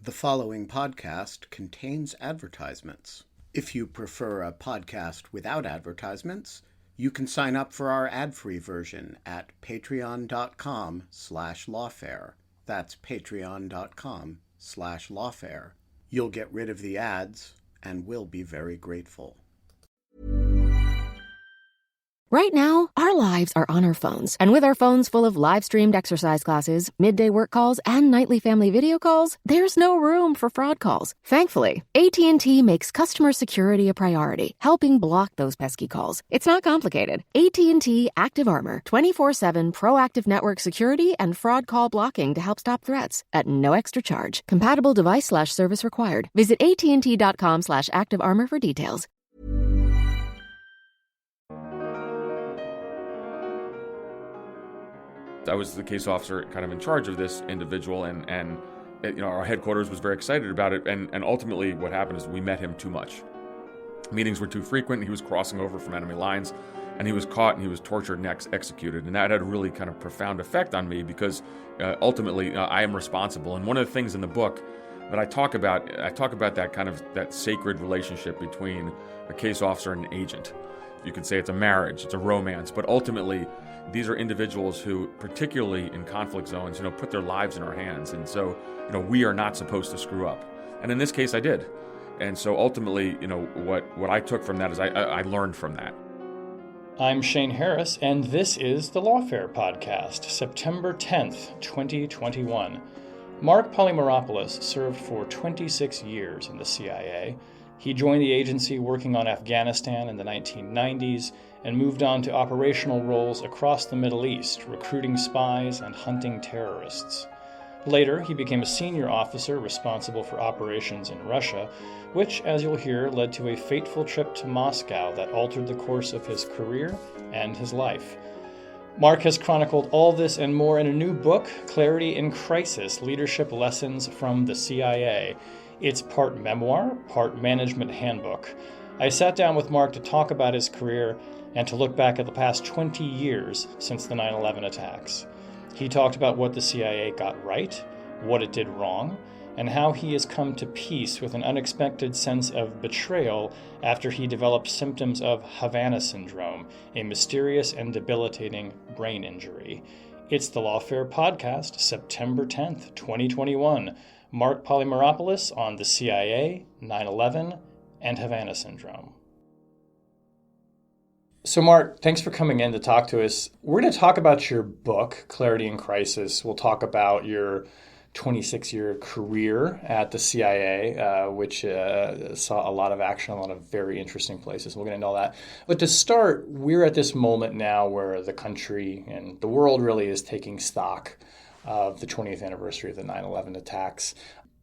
The following podcast contains advertisements. If you prefer a podcast without advertisements, you can sign up for our ad-free version at patreon.com/lawfare. That's patreon.com/lawfare. You'll get rid of the ads, and we'll be very grateful. Right now, our lives are on our phones. And with our phones full of live-streamed exercise classes, midday work calls, and nightly family video calls, there's no room for fraud calls. Thankfully, AT&T makes customer security a priority, helping block those pesky calls. It's not complicated. AT&T Active Armor, 24/7 proactive network security and fraud call blocking to help stop threats at no extra charge. Compatible device/service required. Visit AT&T.com/activearmor for details. I was the case officer kind of in charge of this individual, and our headquarters was very excited about it, and ultimately what happened is we met him too much. Meetings were too frequent, he was crossing over from enemy lines, and he was caught and he was tortured and executed, and that had a really kind of profound effect on me because ultimately I am responsible. And one of the things in the book that I talk about that kind of that sacred relationship between a case officer and an agent. You could say it's a marriage, it's a romance, but ultimately these are individuals who, particularly in conflict zones, put their lives in our hands. And so, we are not supposed to screw up. And in this case, I did. And so ultimately, what I took from that is I learned from that. I'm Shane Harris, and this is the Lawfare Podcast, September 10th, 2021. Mark Polymeropoulos served for 26 years in the CIA. He joined the agency working on Afghanistan in the 1990s and moved on to operational roles across the Middle East, recruiting spies and hunting terrorists. Later, he became a senior officer responsible for operations in Russia, which, as you'll hear, led to a fateful trip to Moscow that altered the course of his career and his life. Mark has chronicled all this and more in a new book, Clarity in Crisis: Leadership Lessons from the CIA. It's part memoir, part management handbook. I sat down with Mark to talk about his career and to look back at the past 20 years since the 9/11 attacks. He talked about what the CIA got right, what it did wrong, and how he has come to peace with an unexpected sense of betrayal after he developed symptoms of Havana syndrome, a mysterious and debilitating brain injury. It's the Lawfare Podcast, September 10th, 2021. Mark Polymeropoulos on the CIA, 9/11, and Havana syndrome. So Mark, thanks for coming in to talk to us. We're going to talk about your book, Clarity in Crisis. We'll talk about your 26-year career at the CIA, which saw a lot of action, a lot of very interesting places. We'll get into all that. But to start, we're at this moment now where the country and the world really is taking stock of the 20th anniversary of the 9/11 attacks.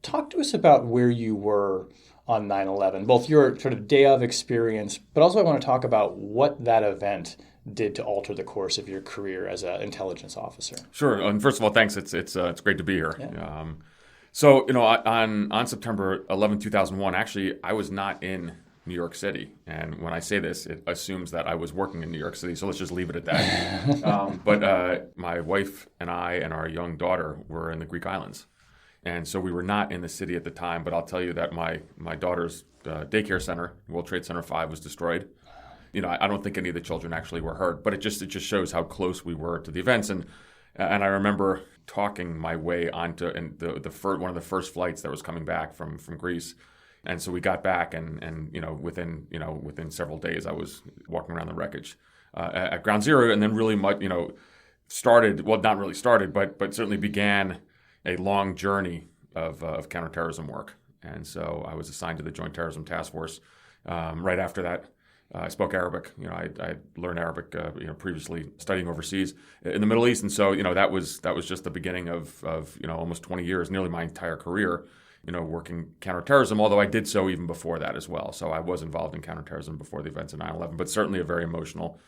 Talk to us about where you were on 9/11, both your sort of day of experience, but also I want to talk about what that event did to alter the course of your career as an intelligence officer. Sure. And first of all, thanks. It's great to be here. Yeah. On September 11, 2001, actually, I was not in New York City. And when I say this, it assumes that I was working in New York City. So let's just leave it at that. But my wife and I and our young daughter were in the Greek islands. And so we were not in the city at the time. But I'll tell you that my daughter's daycare center, World Trade Center 5, was destroyed. I don't think any of the children actually were hurt. But it just shows how close we were to the events. And I remember talking my way onto one of the first flights that was coming back from Greece. And so we got back, and within several days, I was walking around the wreckage at Ground Zero, and then really much, started, well, not really started, but certainly began a long journey of counterterrorism work. And so I was assigned to the Joint Terrorism Task Force. Right after that, I spoke Arabic. I learned Arabic, previously studying overseas in the Middle East, and so that was just the beginning of almost 20 years, nearly my entire career. Working counterterrorism, although I did so even before that as well. So I was involved in counterterrorism before the events of 9/11, but certainly a very emotional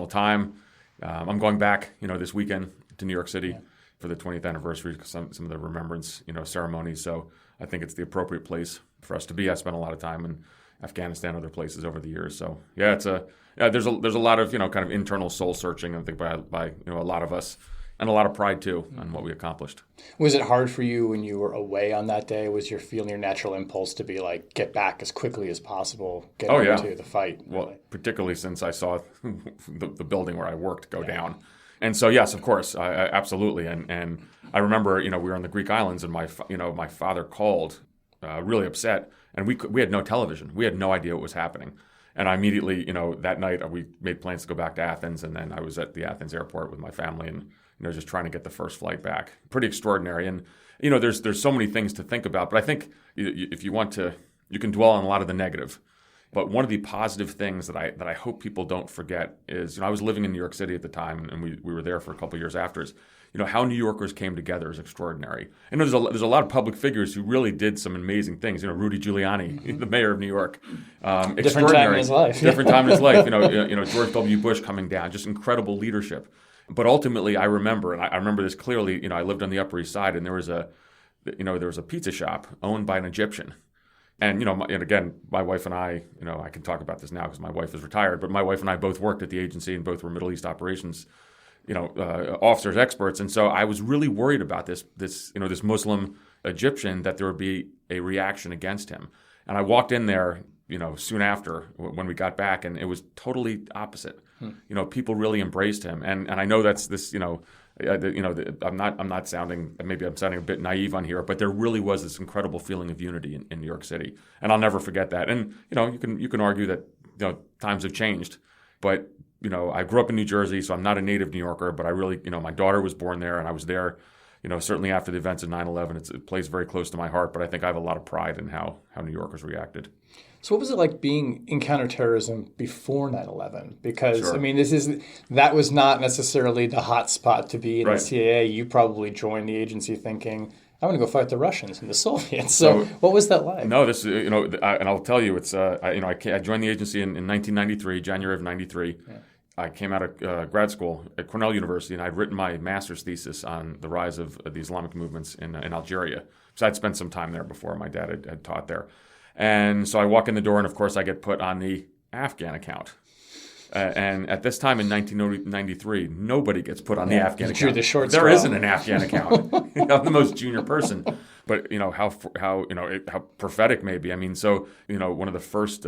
time. I'm going back, this weekend to New York City for the 20th anniversary, some of the remembrance, ceremonies. So I think it's the appropriate place for us to be. I spent a lot of time in Afghanistan, other places over the years. So yeah, there's a lot of kind of internal soul searching, I think, by a lot of us and a lot of pride too on what we accomplished. Was it hard for you when you were away on that day? Was your natural impulse to be like, get back as quickly as possible, get into the fight? Well, particularly since I saw the building where I worked go down. And so, yes, of course, I absolutely. And I remember, we were on the Greek islands, and my father called really upset, and we had no television. We had no idea what was happening. And I immediately, that night we made plans to go back to Athens, and then I was at the Athens airport with my family and, just trying to get the first flight back. Pretty extraordinary. And, there's so many things to think about. But I think if you want to, you can dwell on a lot of the negative. But one of the positive things that I hope people don't forget is, I was living in New York City at the time, and we were there for a couple of years after. How New Yorkers came together is extraordinary. And there's a lot of public figures who really did some amazing things. Rudy Giuliani, the mayor of New York, extraordinary. Different time in his life. Different time in his life. George W. Bush coming down, just incredible leadership. But ultimately, I remember, and I remember this clearly. I lived on the Upper East Side, and there was a pizza shop owned by an Egyptian. And, and again, my wife and I can talk about this now because my wife is retired, but my wife and I both worked at the agency and both were Middle East operations officers, experts. And so I was really worried about this Muslim Egyptian, that there would be a reaction against him. And I walked in there, soon after when we got back, and it was totally opposite. People really embraced him. And I know that's this, I'm not sounding, maybe I'm sounding a bit naive on here, but there really was this incredible feeling of unity in New York City. And I'll never forget that. And, you can argue that, times have changed, but I grew up in New Jersey, so I'm not a native New Yorker, but I really, my daughter was born there, and I was there, certainly after the events of 9/11. It plays very close to my heart, but I think I have a lot of pride in how New Yorkers reacted. So what was it like being in counterterrorism before 9/11? Because, Sure. That was not necessarily the hot spot to be in Right. the CIA. You probably joined the agency thinking, I'm going to go fight the Russians and the Soviets. So what was that like? No, this is, and I'll tell you, it's, I joined the agency in 1993, January of 93. Yeah. I came out of grad school at Cornell University, and I'd written my master's thesis on the rise of the Islamic movements in Algeria. So I'd spent some time there before. My dad had taught there. And so I walk in the door, and of course I get put on the Afghan account. And at this time in 1993, nobody gets put on the Afghan account. The short there straw. isn't an Afghan account. I'm the most junior person. But how prophetic maybe. One of the first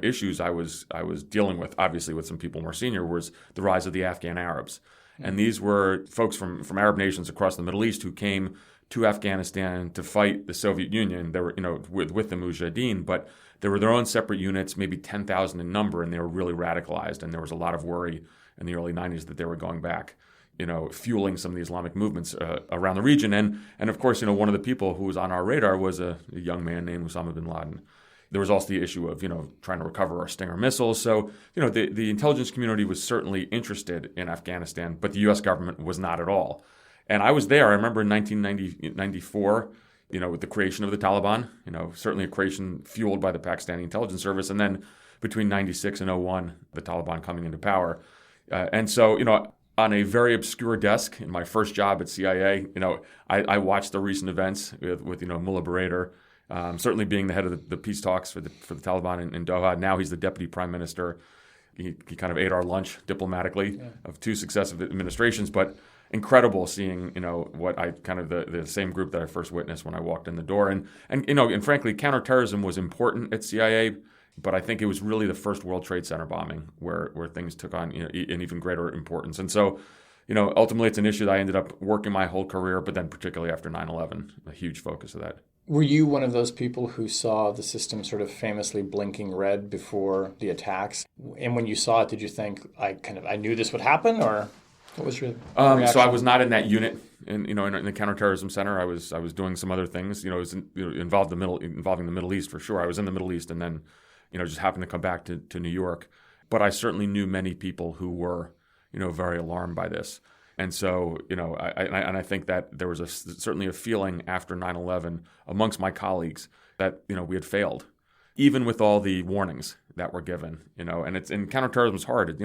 issues I was dealing with, obviously with some people more senior, was the rise of the Afghan Arabs. And these were folks from Arab nations across the Middle East who came to Afghanistan to fight the Soviet Union. They were, with the Mujahideen, but they were their own separate units, maybe 10,000 in number, and they were really radicalized. And there was a lot of worry in the early 90s that they were going back, fueling some of the Islamic movements around the region. And of course, one of the people who was on our radar was a young man named Osama bin Laden. There was also the issue of, trying to recover our Stinger missiles. So, the intelligence community was certainly interested in Afghanistan, but the U.S. government was not at all. And I was there. I remember in 1994, with the creation of the Taliban, certainly a creation fueled by the Pakistani intelligence service. And then between 96 and 01, the Taliban coming into power. And so, on a very obscure desk in my first job at CIA, I watched the recent events with Mullah Baradar, certainly being the head of the peace talks for the Taliban in Doha. Now he's the deputy prime minister. He kind of ate our lunch diplomatically of two successive administrations, but incredible seeing, what I kind of the same group that I first witnessed when I walked in the door. And frankly, counterterrorism was important at CIA, but I think it was really the first World Trade Center bombing where things took on, an even greater importance. And so, ultimately it's an issue that I ended up working my whole career, but then particularly after 9/11, a huge focus of that. Were you one of those people who saw the system sort of famously blinking red before the attacks? And when you saw it, did you think, I knew this would happen, or what was your reaction? So I was not in that unit in the counterterrorism center. I was doing some other things. It was involving the Middle East for sure. I was in the Middle East, and then just happened to come back to New York. But I certainly knew many people who were very alarmed by this. And so, I think that there was certainly a feeling after 9/11 amongst my colleagues that, we had failed, even with all the warnings that were given, and counterterrorism is hard.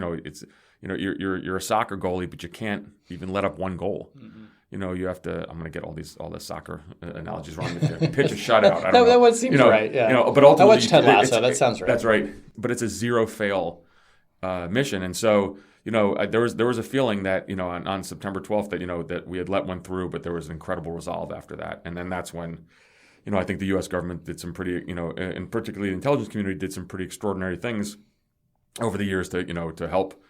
You're a soccer goalie, but you can't even let up one goal. Mm-hmm. You have to, I'm going to get all the soccer analogies wrong. Pitch a shutout. I don't know. That one seems right, yeah. But ultimately, I watched Ted Lasso, that sounds right. That's right. But it's a zero fail mission. And so, there was a feeling that, on September 12th that, that we had let one through, but there was an incredible resolve after that. And then that's when, I think the U.S. government did some pretty, and particularly the intelligence community did some pretty extraordinary things over the years to help,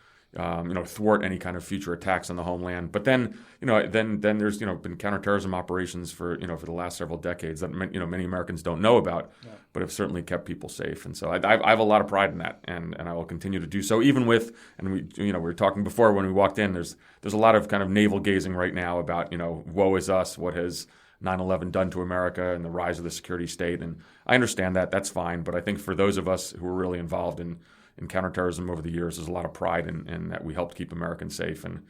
thwart any kind of future attacks on the homeland. But then, then there's, been counterterrorism operations for the last several decades that, many Americans don't know about, but have certainly kept people safe. And so I have a lot of pride in that, and I will continue to do so, even with, and we were talking before when we walked in, there's a lot of kind of navel gazing right now about, woe is us, what has 9/11 done to America and the rise of the security state. And I understand that, that's fine. But I think for those of us who are really involved in counterterrorism over the years, there's a lot of pride in that we helped keep Americans safe, and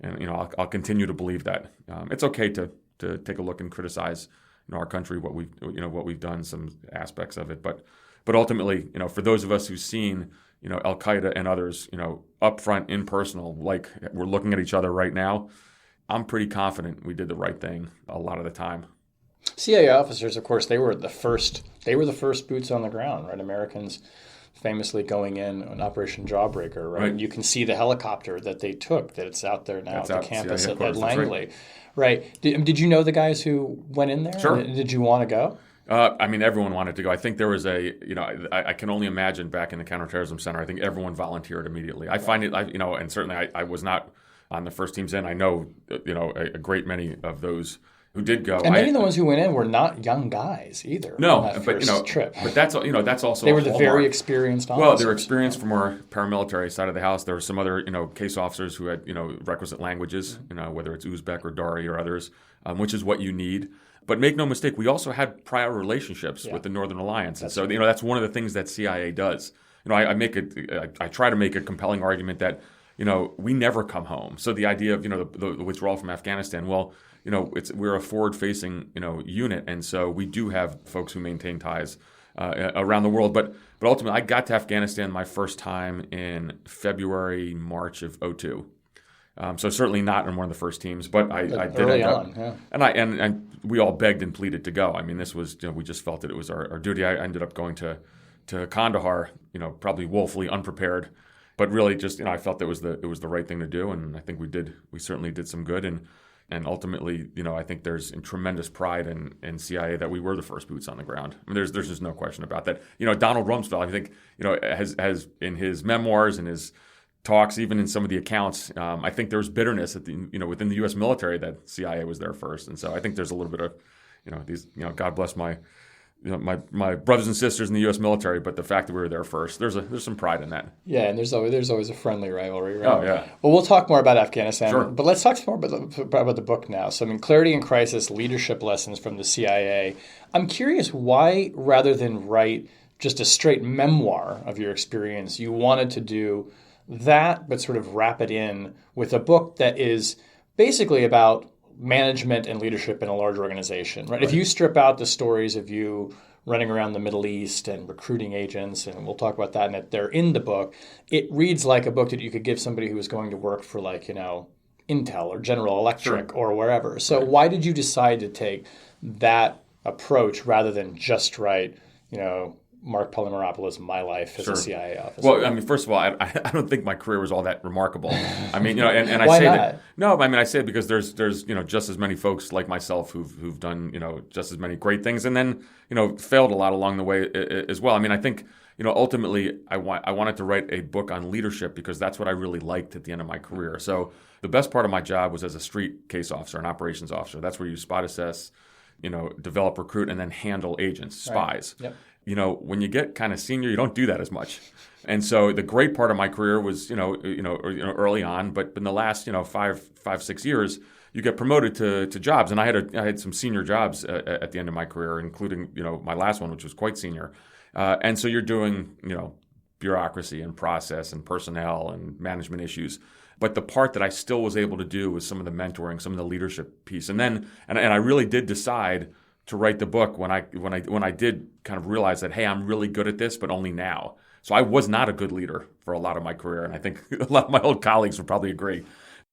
I'll continue to believe that. It's okay to take a look and criticize our country, what we've done, some aspects of it, but ultimately, for those of us who've seen Al Qaeda and others, up front, impersonal, like we're looking at each other right now, I'm pretty confident we did the right thing a lot of the time. CIA officers, of course, they were the first boots on the ground, right? Americans famously going in on Operation Jawbreaker, right? You can see the helicopter that they took, that it's out there now at the campus at Langley. Right. Did you know the guys who went in there? Sure. Did you want to go? Everyone wanted to go. I think there was I can only imagine back in the counterterrorism center, I think everyone volunteered immediately. I find it, and certainly I was not on the first teams in. I know, a great many of those who did go. And many of the ones who went in were not young guys either. No, on that first trip. But that's also they were the very experienced officers. Well, they were experienced from our paramilitary side of the house. There were some other case officers who had requisite languages, whether it's Uzbek or Dari or others, which is what you need. But make no mistake, we also had prior relationships with the Northern Alliance, and so that's one of the things that CIA does. I try to make a compelling argument that we never come home. So the idea of the withdrawal from Afghanistan, well, we're a forward-facing unit, and so we do have folks who maintain ties around the world. But ultimately, I got to Afghanistan my first time in March of 2002. So certainly not in one of the first teams, but I did early end up, on, yeah. and we all begged and pleaded to go. I mean, this was we just felt that it was our duty. I ended up going to Kandahar, probably woefully unprepared, but really just I felt it was the right thing to do, and I think we certainly did some good, and ultimately I think there's tremendous pride in CIA that we were the first boots on the ground. I mean, there's just no question about that. Donald Rumsfeld, I think has in his memoirs and his talks, even in some of the accounts, I think there's bitterness at within the U.S. military that CIA was there first, and so I think there's a little bit of these God bless my brothers and sisters in the U.S. military, but the fact that we were there first, there's some pride in that. Yeah, and there's always a friendly rivalry, right? Oh yeah. Well, we'll talk more about Afghanistan, sure. But let's talk more about the book now. So, Clarity in Crisis: Leadership Lessons from the CIA. I'm curious why, rather than write just a straight memoir of your experience, you wanted to do that, but sort of wrap it in with a book that is basically about management and leadership in a large organization, right? If you strip out the stories of you running around the Middle East and recruiting agents, and we'll talk about that, and that they're in the book, it reads like a book that you could give somebody who is going to work for Intel or General Electric or wherever. So why did you decide to take that approach rather than just write, Mark Polymeropoulos, my life as a CIA officer? Well, first of all, I don't think my career was all that remarkable. I mean, and I Why say not? that. No, I say it because there's just as many folks like myself who've done just as many great things, and then failed a lot along the way as well. I mean, I think ultimately I wanted to write a book on leadership because that's what I really liked at the end of my career. So the best part of my job was as a street case officer, an operations officer. That's where you spot assess, develop, recruit, and then handle agents, spies. Right. Yep. When you get kind of senior, you don't do that as much. And so the great part of my career was, early on, but in the last, 5-6 years, you get promoted to jobs. And I had some senior jobs at the end of my career, including, my last one, which was quite senior. And so you're doing, bureaucracy and process and personnel and management issues. But the part that I still was able to do was some of the mentoring, some of the leadership piece. And then, and I really did decide to write the book when I did kind of realize that, hey, I'm really good at this, but only now. So I was not a good leader for a lot of my career, and I think a lot of my old colleagues would probably agree.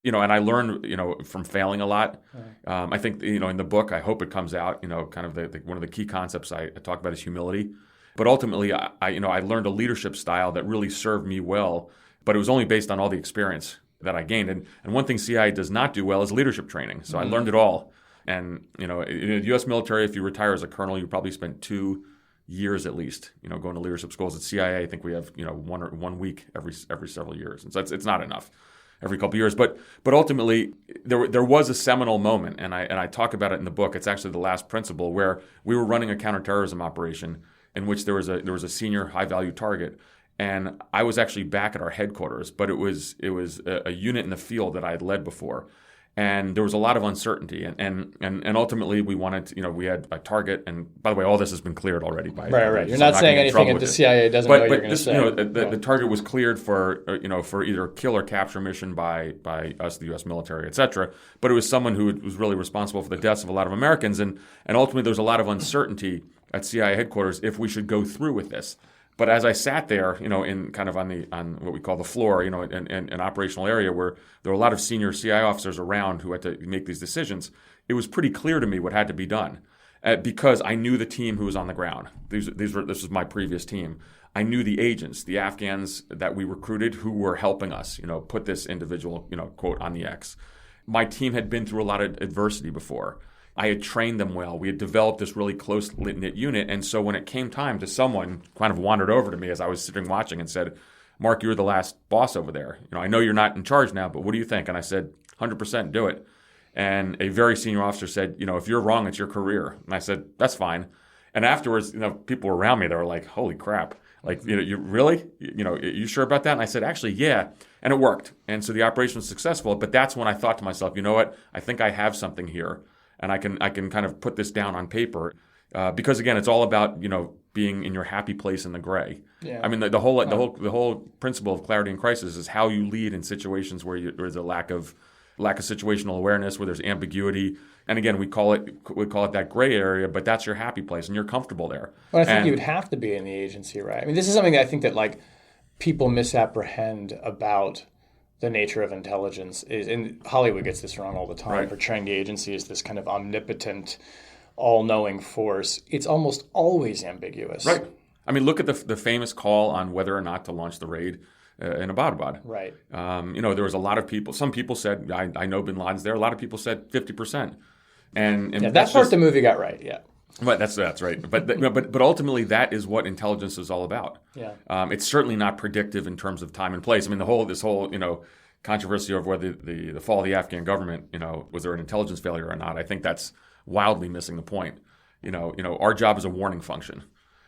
And I learned, from failing a lot. Right. I think, in the book, I hope it comes out, kind of one of the key concepts I talk about is humility. But ultimately, I learned a leadership style that really served me well, but it was only based on all the experience that I gained. And one thing CIA does not do well is leadership training. So I learned it all. And, in the U.S. military, if you retire as a colonel, you probably spent 2 years at least, going to leadership schools. At CIA, I think we have, 1 week every several years. And so it's not enough every couple of years. But ultimately, there was a seminal moment, and I talk about it in the book. It's actually the last principle, where we were running a counterterrorism operation in which there was a senior high-value target. And I was actually back at our headquarters, but it was a unit in the field that I had led before. And there was a lot of uncertainty. And ultimately, we wanted to, we had a target. And by the way, all this has been cleared already. Right. You're not saying anything that the CIA doesn't know you're going to say. The target was cleared for either kill or capture mission by us, the U.S. military, et cetera. But it was someone who was really responsible for the deaths of a lot of Americans. And ultimately, there was a lot of uncertainty at CIA headquarters if we should go through with this. But as I sat there, in kind of on what we call the floor, in an operational area where there were a lot of senior CIA officers around who had to make these decisions, it was pretty clear to me what had to be done, because I knew the team who was on the ground. This was my previous team. I knew the agents, the Afghans that we recruited who were helping us, put this individual, quote, on the X. My team had been through a lot of adversity before. I had trained them well. We had developed this really close-knit unit. And so when it came time to someone kind of wandered over to me as I was sitting watching and said, Mark, you're the last boss over there. I know you're not in charge now, but what do you think? And I said, 100% do it. And a very senior officer said, if you're wrong, it's your career. And I said, that's fine. And afterwards, people around me, they were like, holy crap. Like, you really? You sure about that? And I said, actually, yeah. And it worked. And so the operation was successful. But that's when I thought to myself, you know what? I think I have something here. And I can kind of put this down on paper, because again, it's all about being in your happy place in the gray. Yeah. I mean, the whole principle of clarity in crisis is how you lead in situations where there's a lack of situational awareness, where there's ambiguity. And again, we call it that gray area, but that's your happy place, and you're comfortable there. Well, I think you would have to be in the agency, right? I mean, this is something that I think that people misapprehend about the nature of intelligence is, and Hollywood gets this wrong all the time, right, portraying the agency as this kind of omnipotent, all-knowing force. It's almost always ambiguous. Right. I mean, look at the famous call on whether or not to launch the raid in Abbottabad. Right. There was a lot of people. Some people said, I know bin Laden's there. A lot of people said 50%. And that part the movie got right, yeah. But that's right. But ultimately, that is what intelligence is all about. Yeah. It's certainly not predictive in terms of time and place. I mean, this whole controversy over whether the fall of the Afghan government, was there an intelligence failure or not? I think that's wildly missing the point. Our job is a warning function.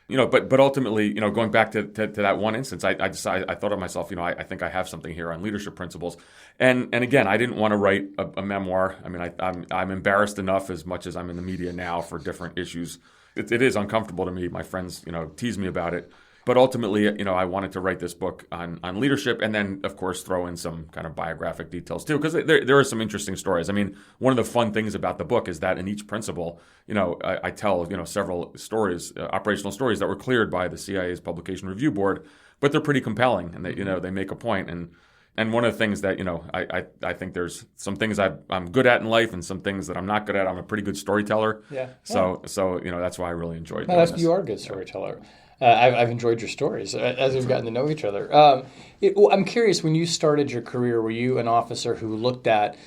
But ultimately, going back to that one instance, I thought of myself, I think I have something here on leadership principles. And again, I didn't want to write a memoir. I mean, I'm embarrassed enough as much as I'm in the media now for different issues. It is uncomfortable to me. My friends, tease me about it. But ultimately, I wanted to write this book on leadership, and then, of course, throw in some kind of biographic details too, because there are some interesting stories. I mean, one of the fun things about the book is that in each principle, I tell several stories, operational stories that were cleared by the CIA's Publication Review Board, but they're pretty compelling, and they make a point. And one of the things that I think there's some things I'm good at in life, and some things that I'm not good at. I'm a pretty good storyteller. Yeah. So that's why I really enjoyed doing this. You are a good storyteller. I've enjoyed your stories as we've gotten to know each other. I'm curious, when you started your career, were you an officer who looked at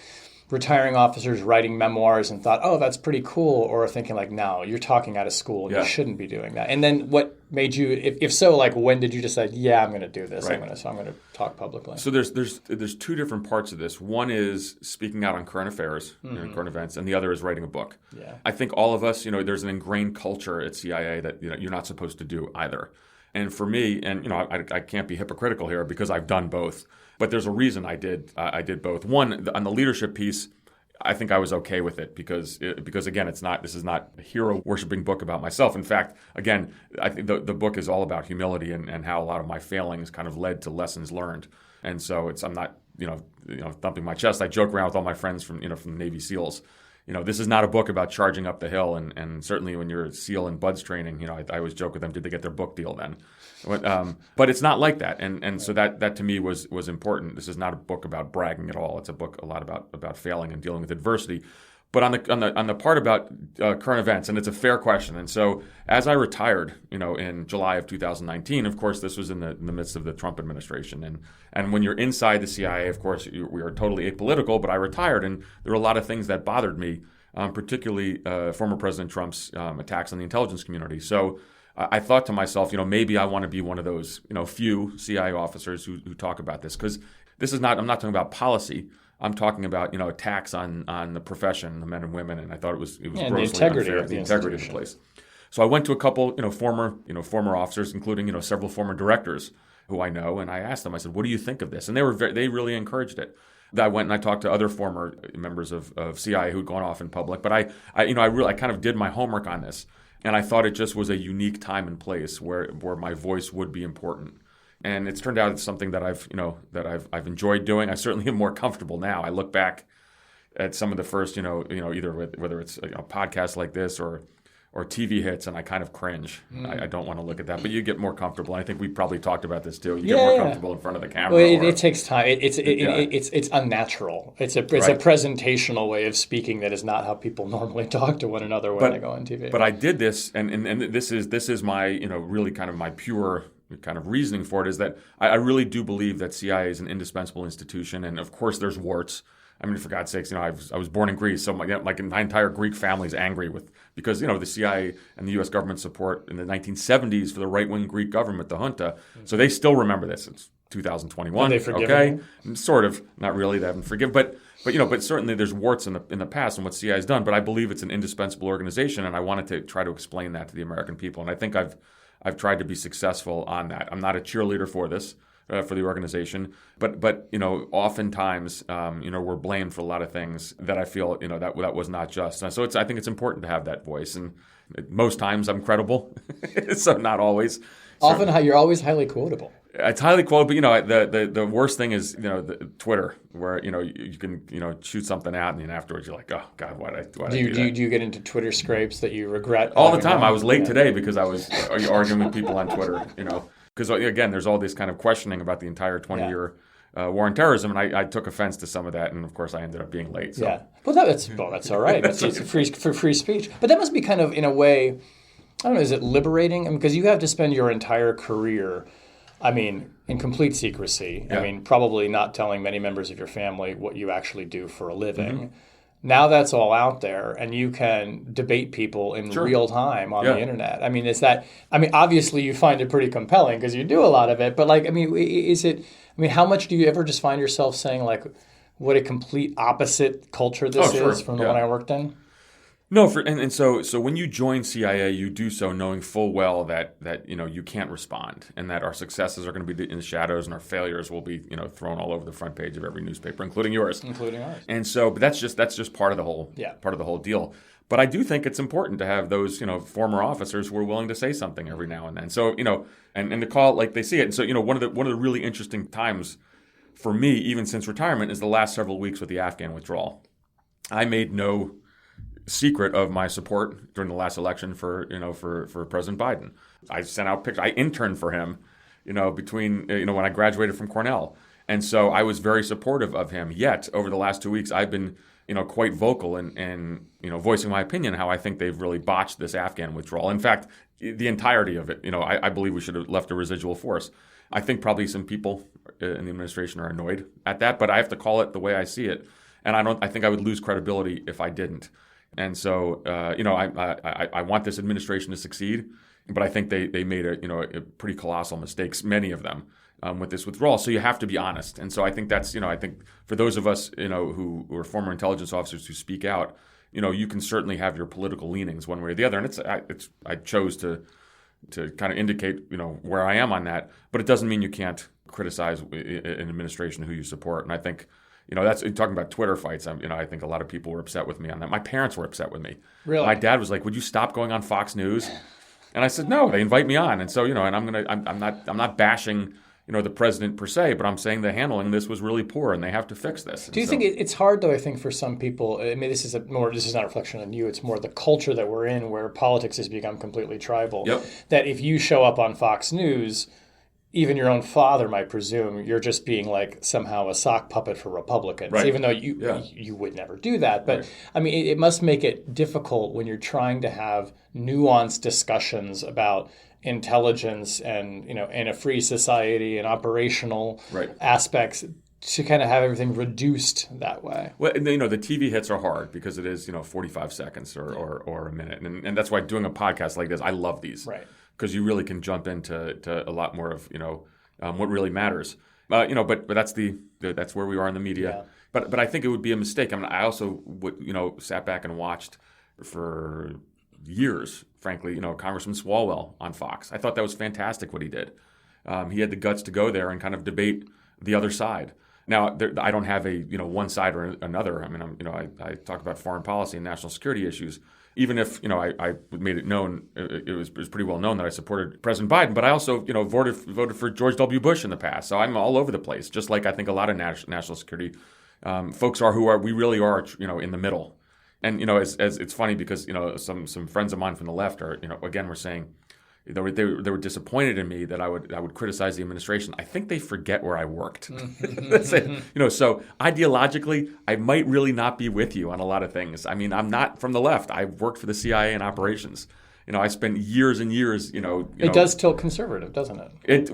retiring officers writing memoirs and thought, oh, that's pretty cool, or thinking no, you're talking out of school and you shouldn't be doing that? And then what made you, if so, when did you decide, I'm going to do this, right, I'm going to talk publicly? So there's two different parts of this. One is speaking out on current affairs, current events, and the other is writing a book. Yeah. I think all of us, there's an ingrained culture at CIA that you're not supposed to do either. And for me, and I can't be hypocritical here because I've done both, but there's a reason I did both. One, on the leadership piece, I think I was okay with it because again, this is not a hero worshiping book about myself. In fact, again, I think the book is all about humility and how a lot of my failings kind of led to lessons learned. And so I'm not thumping my chest. I joke around with all my friends from Navy SEALs. This is not a book about charging up the hill, and certainly when you're SEAL and BUDS training, I always joke with them, did they get their book deal then? But it's not like that, and so that to me was important. This is not a book about bragging at all. It's a book a lot about failing and dealing with adversity. But on the part about current events, and it's a fair question. And so as I retired, in July of 2019, of course, this was in the midst of the Trump administration. And when you're inside the CIA, of course, we are totally apolitical. But I retired, and there were a lot of things that bothered me, particularly former President Trump's attacks on the intelligence community. So I thought to myself, maybe I want to be one of those, few CIA officers who talk about this, because I'm not talking about policy. I'm talking about, attacks on the profession, the men and women, and I thought it was grossly unfair, the integrity of the place. So I went to a couple, former officers, including, several former directors who I know, and I asked them, I said, what do you think of this? And they really encouraged it. I went and I talked to other former members of CIA who'd gone off in public, but I kind of did my homework on this, and I thought it just was a unique time and place where my voice would be important. And it's turned out it's something that I've enjoyed doing. I certainly am more comfortable now. I look back at some of the first, either whether it's a podcast like this or TV hits, and I kind of cringe. I don't want to look at that, but you get more comfortable. I think we probably talked about this too. You get more comfortable in front of the camera. Well, it takes time. It's unnatural. It's a presentational way of speaking that is not how people normally talk to one another when they go on TV. But I did this, and this is my really kind of my pure kind of reasoning for it, is that I really do believe that CIA is an indispensable institution, and of course there's warts. I mean, for God's sakes, I was born in Greece, so my entire Greek family is angry because the CIA and the U.S. government support in the 1970s for the right-wing Greek government, the junta. So they still remember this. It's 2021. Have they forgiven you? Sort of, not really. They haven't forgiven, but certainly there's warts in the past and what CIA has done. But I believe it's an indispensable organization, and I wanted to try to explain that to the American people, and I think I've tried to be successful on that. I'm not a cheerleader for this. For the organization, but oftentimes we're blamed for a lot of things that I feel that was not just. So I think it's important to have that voice, and most times I'm credible, so not always. Often you're always highly quotable. It's highly quotable, but the worst thing is the Twitter, where you can shoot something out, and then afterwards you're like, oh God, why did I do that? Do you get into Twitter scrapes that you regret? All the time. I was late today because I was arguing with people on Twitter, Because, again, there's all this kind of questioning about the entire 20-year war on terrorism, and I took offense to some of that, and, of course, I ended up being late. So. Yeah. Well, that's all right. That's free speech. But that must be kind of, in a way, I don't know, is it liberating? Because you have to spend your entire career, in complete secrecy. Yeah. Probably not telling many members of your family what you actually do for a living. Mm-hmm. Now that's all out there, and you can debate people in real time on the internet. Obviously you find it pretty compelling because you do a lot of it. But how much do you ever just find yourself saying what a complete opposite culture this is from the one I worked in? No, so when you join CIA, you do so knowing full well that you can't respond, and that our successes are going to be in the shadows, and our failures will be thrown all over the front page of every newspaper, including yours. Including ours. And so, but that's just part of the whole deal. But I do think it's important to have those former officers who are willing to say something every now and then. So and to call it like they see it. And so one of the really interesting times for me, even since retirement, is the last several weeks with the Afghan withdrawal. I made no secret of my support during the last election for President Biden. I sent out pictures. I interned for him, between when I graduated from Cornell, and so I was very supportive of him. Yet over the last 2 weeks, I've been quite vocal and voicing my opinion how I think they've really botched this Afghan withdrawal. In fact, the entirety of it. I believe we should have left a residual force. I think probably some people in the administration are annoyed at that, but I have to call it the way I see it, and I think I would lose credibility if I didn't. And so, I want this administration to succeed, but I think they made a pretty colossal mistakes, many of them, with this withdrawal. So you have to be honest. And so I think that's, I think for those of us, who are former intelligence officers who speak out, you can certainly have your political leanings one way or the other. And I chose to kind of indicate, where I am on that, but it doesn't mean you can't criticize an administration who you support. And I think, that's talking about Twitter fights. I think a lot of people were upset with me on that. My parents were upset with me. Really? My dad was like, "Would you stop going on Fox News?" And I said, "No, they invite me on." And so, and I'm not bashing, the president per se, but I'm saying the handling of this was really poor, and they have to fix this. Do you think it's hard though? I think for some people, this is not a reflection on you. It's more the culture that we're in, where politics has become completely tribal. Yep. That if you show up on Fox News, even your own father might presume you're just being like somehow a sock puppet for Republicans, Right. even though you would never do that. But Right. I mean, it must make it difficult when you're trying to have nuanced discussions about intelligence and, in a free society and operational Right. aspects, to kind of have everything reduced that way. Well, the TV hits are hard because it is 45 seconds or a minute, and that's why doing a podcast like this, I love these. Right. Because you really can jump into a lot more of what really matters. But that's where we are in the media. Yeah. But I think it would be a mistake. I mean, I also sat back and watched for years, frankly, Congressman Swalwell on Fox. I thought that was fantastic what he did. He had the guts to go there and kind of debate the other side. Now, I don't have a one side or another. I mean, I talk about foreign policy and national security issues. Even if I made it known, it was pretty well known that I supported President Biden, but I also voted for George W. Bush in the past. So I'm all over the place, just like I think a lot of national security folks are, we really are in the middle. And as it's funny because some friends of mine from the left are again were saying they were disappointed in me that I would criticize the administration. I think they forget where I worked. That's it. So ideologically, I might really not be with you on a lot of things. I mean, I'm not from the left. I worked for the CIA in operations. I spent years and years. It does tilt conservative, doesn't it?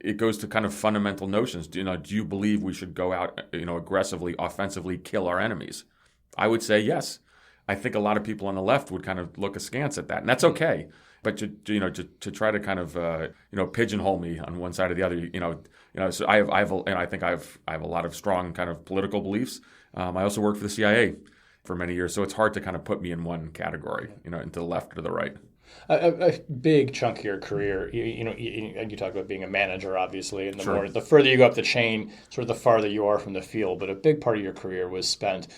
It goes to kind of fundamental notions. Do you believe we should go out, aggressively, offensively kill our enemies? I would say yes. I think a lot of people on the left would kind of look askance at that, and that's okay. But to try to kind of pigeonhole me on one side or the other, so I think I have a lot of strong kind of political beliefs. I also worked for the CIA for many years, so it's hard to kind of put me in one category, into the left or to the right. A big chunk of your career, you talk about being a manager, obviously, and Sure. the further you go up the chain, sort of the farther you are from the field. But a big part of your career was spent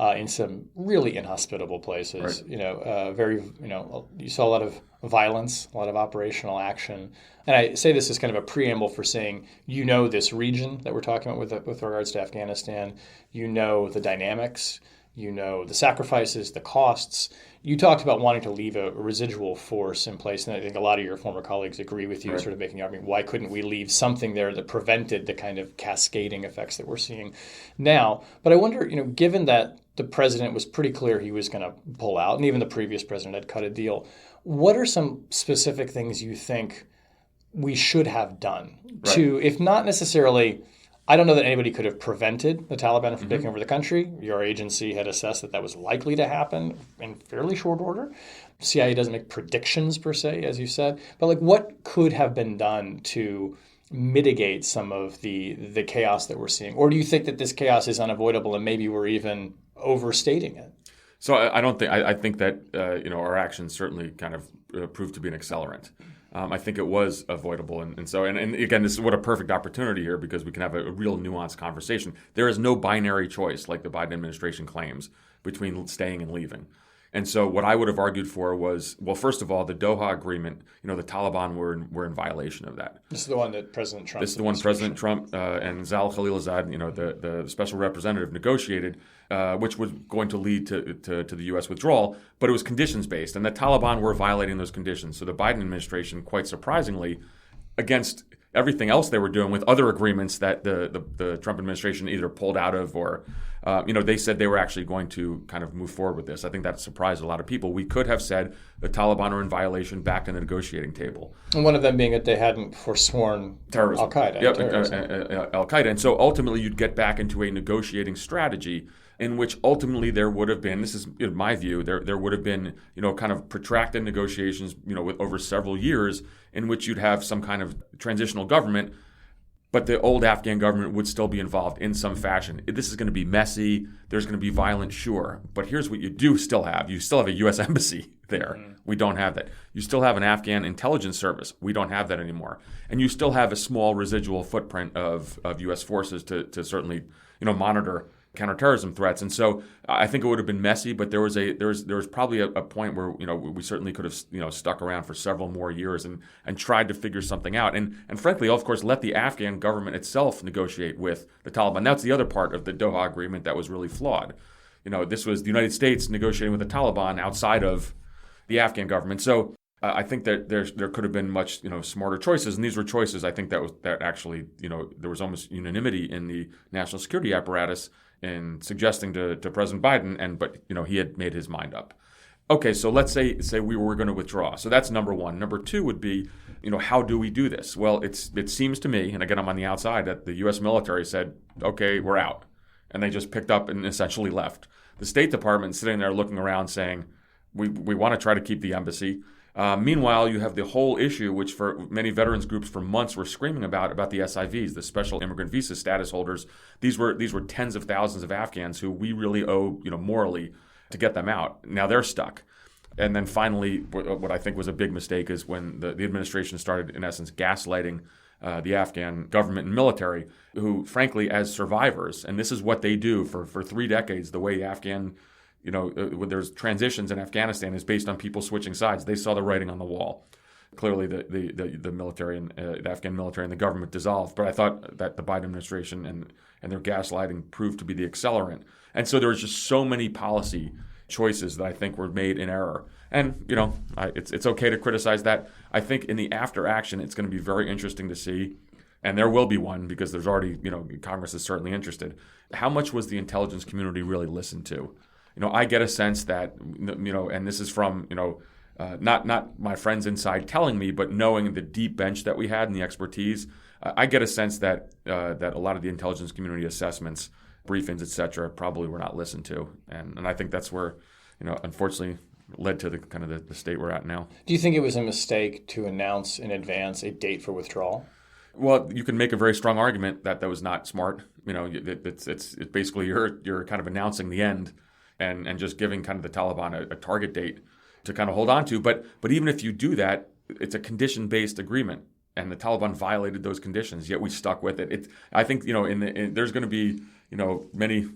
in some really inhospitable places. Right. You saw a lot of violence, a lot of operational action. And I say this as kind of a preamble for saying, this region that we're talking about with regards to Afghanistan, the dynamics, the sacrifices, the costs. You talked about wanting to leave a residual force in place, and I think a lot of your former colleagues agree with you, right. Sort of making the argument, why couldn't we leave something there that prevented the kind of cascading effects that we're seeing now? But I wonder, given that the president was pretty clear he was going to pull out, and even the previous president had cut a deal, what are some specific things you think we should have done to, if not necessarily... I don't know that anybody could have prevented the Taliban from taking over the country. Your agency had assessed that was likely to happen in fairly short order. CIA doesn't make predictions per se, as you said. But what could have been done to mitigate some of the chaos that we're seeing? Or do you think that this chaos is unavoidable and maybe we're even overstating it? So I think that our actions certainly kind of proved to be an accelerant. I think it was avoidable. And again, this is what a perfect opportunity here because we can have a real nuanced conversation. There is no binary choice like the Biden administration claims between staying and leaving. And so what I would have argued for was, well, first of all, the Doha Agreement, the Taliban were in violation of that. This is the one that President Trump... This is the one President Trump and Zal Khalilzad, the special representative, negotiated, which was going to lead to the U.S. withdrawal, but it was conditions-based, and the Taliban were violating those conditions. So the Biden administration, quite surprisingly, against everything else they were doing with other agreements that the Trump administration either pulled out of or, they said they were actually going to kind of move forward with this. I think that surprised a lot of people. We could have said the Taliban are in violation back in the negotiating table. And one of them being that they hadn't forsworn terrorism. Al-Qaeda. Yep, Al-Qaeda. And so ultimately you'd get back into a negotiating strategy in which ultimately there would have been, this is my view, there would have been, kind of protracted negotiations, with over several years in which you'd have some kind of transitional government, but the old Afghan government would still be involved in some fashion. This is going to be messy. There's going to be violence, sure. But here's what you do still have. You still have a U.S. embassy there. Mm-hmm. We don't have that. You still have an Afghan intelligence service. We don't have that anymore. And you still have a small residual footprint of U.S. forces to certainly, monitor counterterrorism threats. And so I think it would have been messy, but there was probably a point where, we certainly could have, stuck around for several more years and tried to figure something out. And frankly, of course, let the Afghan government itself negotiate with the Taliban. That's the other part of the Doha Agreement that was really flawed. This was the United States negotiating with the Taliban outside of the Afghan government. So I think that there could have been much smarter choices, and these were choices. I think that actually there was almost unanimity in the national security apparatus in suggesting to President Biden, but he had made his mind up. Okay, so let's say we were going to withdraw. So that's number one. Number two would be, how do we do this? Well, it seems to me, and again I'm on the outside, that the U.S. military said, okay, we're out, and they just picked up and essentially left. The State Department sitting there looking around saying, we want to try to keep the embassy. Meanwhile, you have the whole issue, which for many veterans groups for months were screaming about the SIVs, the special immigrant visa status holders. These were tens of thousands of Afghans who we really owe, morally, to get them out. Now they're stuck. And then finally, what I think was a big mistake is when the administration started, in essence, gaslighting the Afghan government and military, who, frankly, as survivors, and this is what they do for 3 decades, the way Afghan when there's transitions in Afghanistan is based on people switching sides. They saw the writing on the wall. Clearly, the military and the Afghan military and the government dissolved. But I thought that the Biden administration and their gaslighting proved to be the accelerant. And so there was just so many policy choices that I think were made in error. And it's okay to criticize that. I think in the after action, it's going to be very interesting to see. And there will be one because there's already Congress is certainly interested. How much was the intelligence community really listened to? I get a sense that, and this is from, not my friends inside telling me, but knowing the deep bench that we had and the expertise, I get a sense that a lot of the intelligence community assessments, briefings, et cetera, probably were not listened to. And I think that's where, unfortunately, led to the kind of the state we're at now. Do you think it was a mistake to announce in advance a date for withdrawal? Well, you can make a very strong argument that was not smart. It's basically you're kind of announcing the end. And just giving kind of the Taliban a target date to kind of hold on to. But even if you do that, it's a condition-based agreement, and the Taliban violated those conditions, yet we stuck with it. I think, there's going to be, many,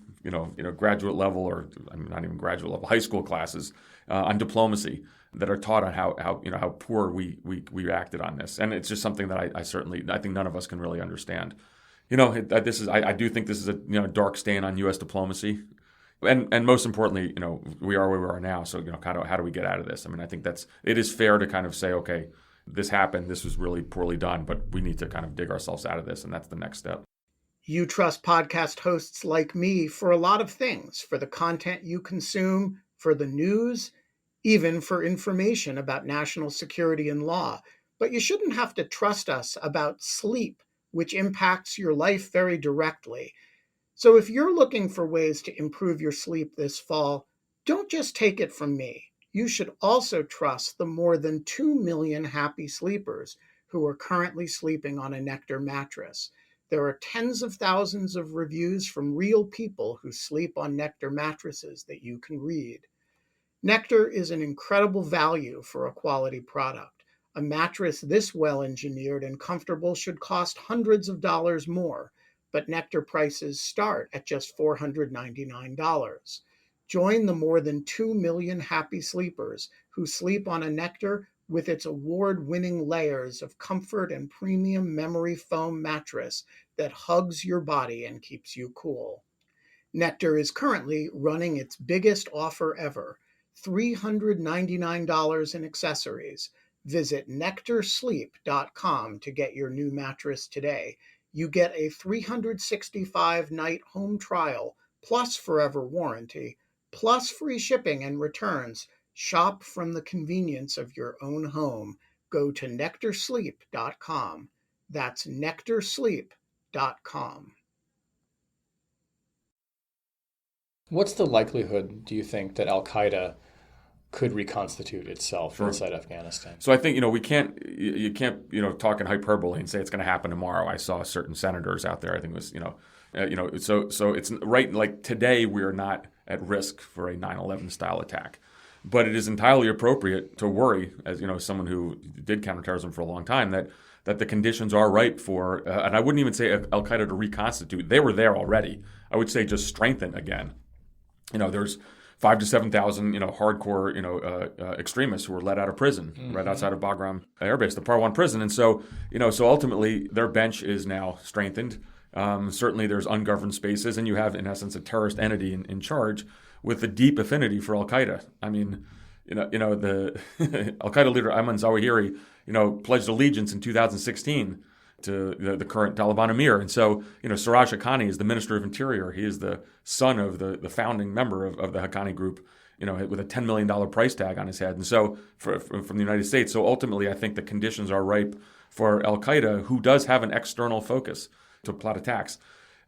graduate level or not even graduate level, high school classes on diplomacy that are taught on how poor we acted on this. And it's just something that I think none of us can really understand. I do think this is a dark stain on U.S. diplomacy. And most importantly, we are where we are now. So, how do we get out of this? I mean, I think it is fair to kind of say, okay, this happened. This was really poorly done, but we need to kind of dig ourselves out of this. And that's the next step. You trust podcast hosts like me for a lot of things, for the content you consume, for the news, even for information about national security and law. But you shouldn't have to trust us about sleep, which impacts your life very directly. So if you're looking for ways to improve your sleep this fall, don't just take it from me. You should also trust the more than 2 million happy sleepers who are currently sleeping on a Nectar mattress. There are tens of thousands of reviews from real people who sleep on Nectar mattresses that you can read. Nectar is an incredible value for a quality product. A mattress this well-engineered and comfortable should cost hundreds of dollars more, but Nectar prices start at just $499. Join the more than 2 million happy sleepers who sleep on a Nectar with its award-winning layers of comfort and premium memory foam mattress that hugs your body and keeps you cool. Nectar is currently running its biggest offer ever, $399 in accessories. Visit nectarsleep.com to get your new mattress today. You get a 365-night home trial, plus forever warranty, plus free shipping and returns. Shop from the convenience of your own home. Go to nectarsleep.com. That's nectarsleep.com. What's the likelihood, do you think, that Al-Qaeda could reconstitute itself inside Afghanistan? So I think, you can't talk in hyperbole and say it's going to happen tomorrow. I saw certain senators out there, I think it was, so it's right, like today we are not at risk for a 9/11 style attack. But it is entirely appropriate to worry, as someone who did counterterrorism for a long time, that the conditions are ripe for, and I wouldn't even say Al-Qaeda to reconstitute. They were there already. I would say just strengthen again. There's 5,000 to 7,000, hardcore, extremists who were let out of prison right outside of Bagram Air Base, the Par 1 prison. And so, so ultimately their bench is now strengthened. Certainly there's ungoverned spaces, and you have, in essence, a terrorist entity in charge with a deep affinity for Al-Qaeda. I mean, the Al Qaeda leader Ayman Zawahiri, pledged allegiance in 2016 to the current Taliban emir. And so, Siraj Haqqani is the Minister of Interior. He is the son of the founding member of the Haqqani group, with a $10 million price tag on his head. And so from the United States. So ultimately, I think the conditions are ripe for Al Qaeda, who does have an external focus to plot attacks.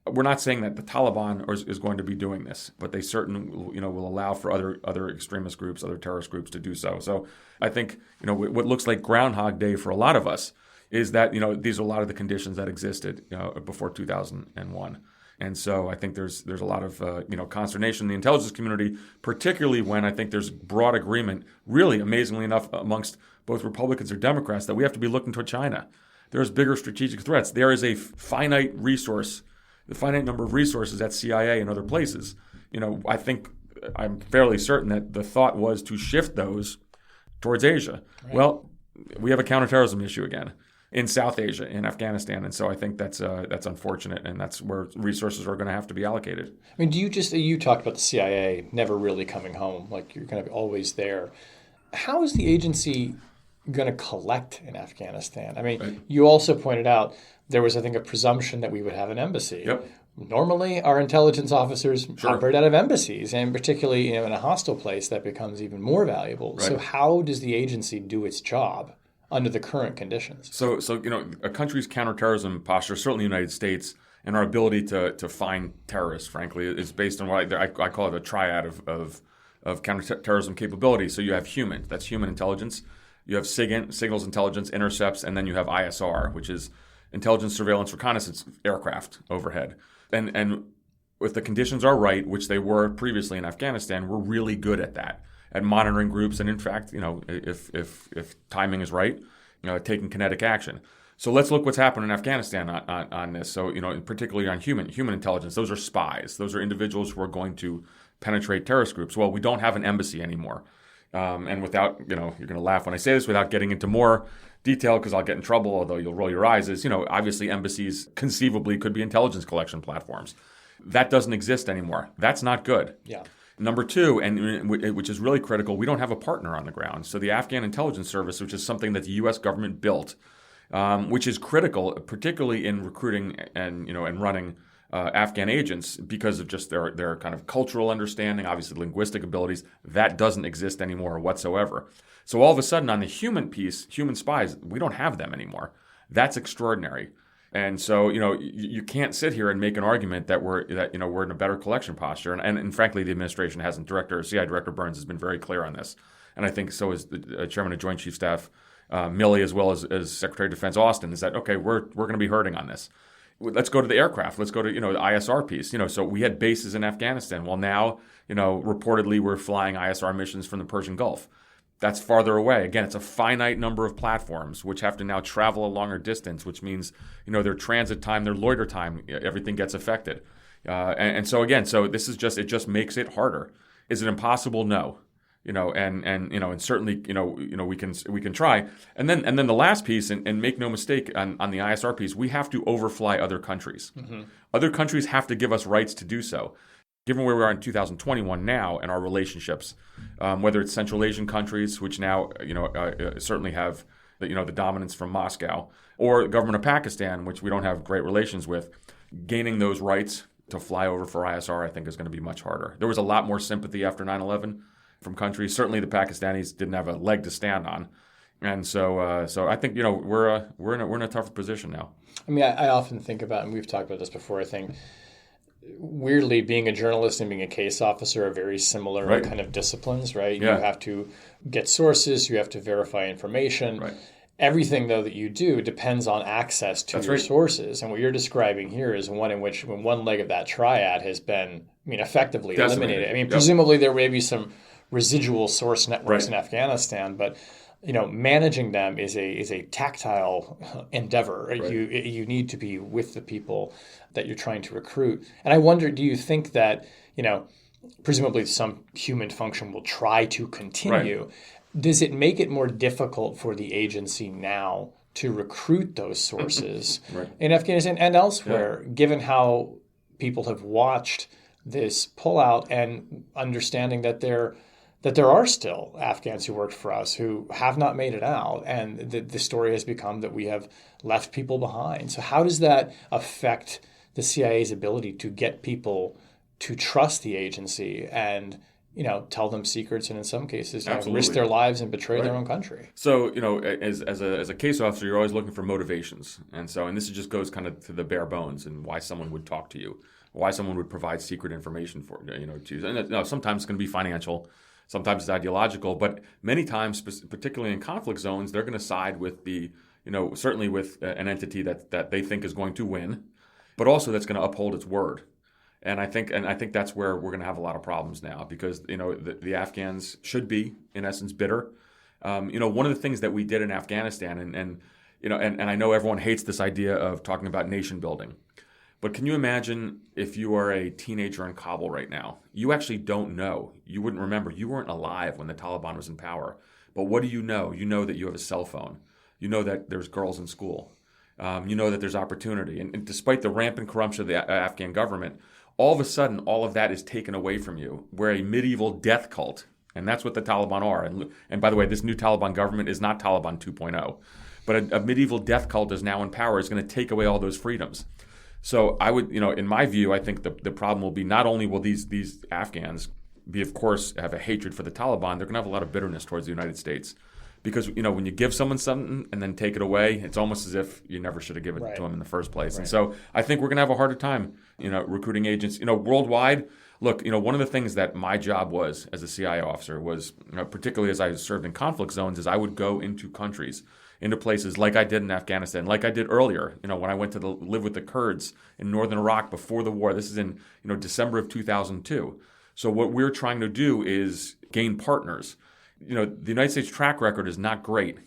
We're not saying that the Taliban is going to be doing this, but they certainly, will allow for other extremist groups, other terrorist groups to do so. So I think, what looks like Groundhog Day for a lot of us is that, these are a lot of the conditions that existed before 2001. And so I think there's a lot of, consternation in the intelligence community, particularly when I think there's broad agreement, really amazingly enough, amongst both Republicans or Democrats, that we have to be looking toward China. There's bigger strategic threats. There is a finite number of resources at CIA and other places. I think I'm fairly certain that the thought was to shift those towards Asia. Right. Well, we have a counterterrorism issue again in South Asia, in Afghanistan, and so I think that's unfortunate, and that's where resources are going to have to be allocated. I mean, you talked about the CIA never really coming home, like you're kind of always there. How is the agency going to collect in Afghanistan? I mean, right. You also pointed out there was, I think, a presumption that we would have an embassy. Yep. Normally, our intelligence officers operate out of embassies, and particularly in a hostile place, that becomes even more valuable. Right. So how does the agency do its job under the current conditions? So a country's counterterrorism posture, certainly the United States, and our ability to find terrorists, frankly, is based on what I call it a triad of counterterrorism capabilities. So you have that's human intelligence. You have signals intelligence, intercepts, and then you have ISR, which is intelligence, surveillance, reconnaissance aircraft overhead. And if the conditions are right, which they were previously in Afghanistan, we're really good at that, at monitoring groups, and in fact, if timing is right, taking kinetic action. So let's look what's happened in Afghanistan on this. So, particularly on human intelligence, those are spies. Those are individuals who are going to penetrate terrorist groups. Well, we don't have an embassy anymore. And without, you're going to laugh when I say this, without getting into more detail, because I'll get in trouble, although you'll roll your eyes, is, obviously embassies conceivably could be intelligence collection platforms. That doesn't exist anymore. That's not good. Yeah. Number two, and which is really critical, we don't have a partner on the ground. So the Afghan Intelligence Service, which is something that the U.S. government built, which is critical, particularly in recruiting and running Afghan agents, because of just their kind of cultural understanding, obviously linguistic abilities, that doesn't exist anymore whatsoever. So all of a sudden, on the human piece, human spies, we don't have them anymore. That's extraordinary. And so, you can't sit here and make an argument that we're in a better collection posture. And frankly, the administration hasn't. CIA Director Burns has been very clear on this. And I think so is the Chairman of Joint Chiefs Staff, Milley, as well as Secretary of Defense Austin, is that, okay, we're going to be hurting on this. Let's go to the aircraft. Let's go to, the ISR piece. So we had bases in Afghanistan. Well, now, reportedly we're flying ISR missions from the Persian Gulf. That's farther away. Again, it's a finite number of platforms which have to now travel a longer distance, which means, their transit time, their loiter time, everything gets affected. And so again, this is it just makes it harder. Is it impossible? No. And certainly, we can try. And then the last piece, and make no mistake on the ISR piece, we have to overfly other countries. Mm-hmm. Other countries have to give us rights to do so. Given where we are in 2021 now and our relationships, whether it's Central Asian countries, which now certainly have the dominance from Moscow, or the government of Pakistan, which we don't have great relations with, gaining those rights to fly over for ISR, I think, is going to be much harder. There was a lot more sympathy after 9/11 from countries. Certainly, the Pakistanis didn't have a leg to stand on, and so I think we're in a tougher position now. I mean, I often think about, and we've talked about this before, I think, weirdly, being a journalist and being a case officer are very similar kind of disciplines, right? Yeah. You have to get sources, you have to verify information. Right. Everything, though, that you do depends on access to your sources. And what you're describing here is one in which one leg of that triad has been, effectively eliminated. Presumably there may be some residual source networks in Afghanistan, but managing them is a tactile endeavor. Right? You need to be with the people that you're trying to recruit. And I wonder, do you think that, presumably some human function will try to continue? Right. Does it make it more difficult for the agency now to recruit those sources in Afghanistan and elsewhere, given how people have watched this pullout and understanding that they're that there are still Afghans who worked for us who have not made it out. And the story has become that we have left people behind. So how does that affect the CIA's ability to get people to trust the agency and, tell them secrets and in some cases risk their lives and betray their own country? So, as a case officer, you're always looking for motivations. And this just goes kind of to the bare bones and why someone would talk to you, why someone would provide secret information for, to you. And sometimes it's going to be financial. Sometimes it's ideological, but many times, particularly in conflict zones, they're going to side with certainly with an entity that they think is going to win, but also that's going to uphold its word. And I think that's where we're going to have a lot of problems now because, the Afghans should be, in essence, bitter. One of the things that we did in Afghanistan, and I know everyone hates this idea of talking about nation building. But can you imagine if you are a teenager in Kabul right now? You actually don't know. You wouldn't remember. You weren't alive when the Taliban was in power. But what do you know? You know that you have a cell phone. You know that there's girls in school. You know that there's opportunity. And despite the rampant corruption of the Afghan government, all of a sudden, all of that is taken away from you. We're a medieval death cult. And that's what the Taliban are. And by the way, this new Taliban government is not Taliban 2.0. But a medieval death cult is now in power, is going to take away all those freedoms. So I would, in my view, I think the problem will be not only will these Afghans of course, have a hatred for the Taliban, they're going to have a lot of bitterness towards the United States. Because, when you give someone something and then take it away, it's almost as if you never should have given it to them in the first place. Right. And so I think we're going to have a harder time, recruiting agents, worldwide. Look, one of the things that my job was as a CIA officer was, particularly as I served in conflict zones, is I would go into countries, into places like I did in Afghanistan, like I did earlier, when I went to live with the Kurds in northern Iraq before the war. This is in, December of 2002. So what we're trying to do is gain partners. The United States track record is not great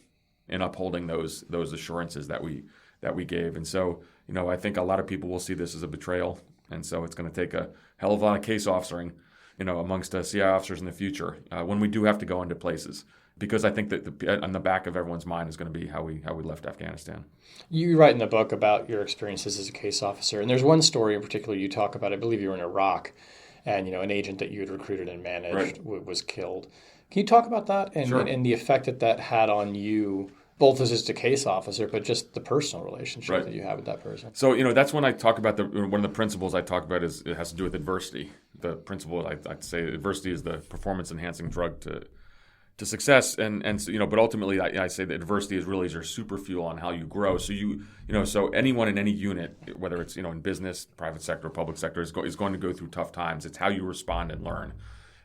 in upholding those assurances that we gave. And so, I think a lot of people will see this as a betrayal. And so it's going to take a hell of a lot of case officering, amongst CI officers in the future when we do have to go into places. Because I think that on the back of everyone's mind is going to be how we left Afghanistan. You write in the book about your experiences as a case officer. And there's one story in particular you talk about. I believe you were in Iraq and, an agent that you had recruited and managed was killed. Can you talk about that and the effect that had on you, both as just a case officer, but just the personal relationship that you have with that person? So, that's when I talk about one of the principles I talk about is it has to do with adversity. The principle, I'd say adversity is the performance-enhancing drug to success. And but ultimately I say that adversity is really your super fuel on how you grow. So so anyone in any unit, whether it's, in business, private sector, public sector, is going to go through tough times. It's how you respond and learn.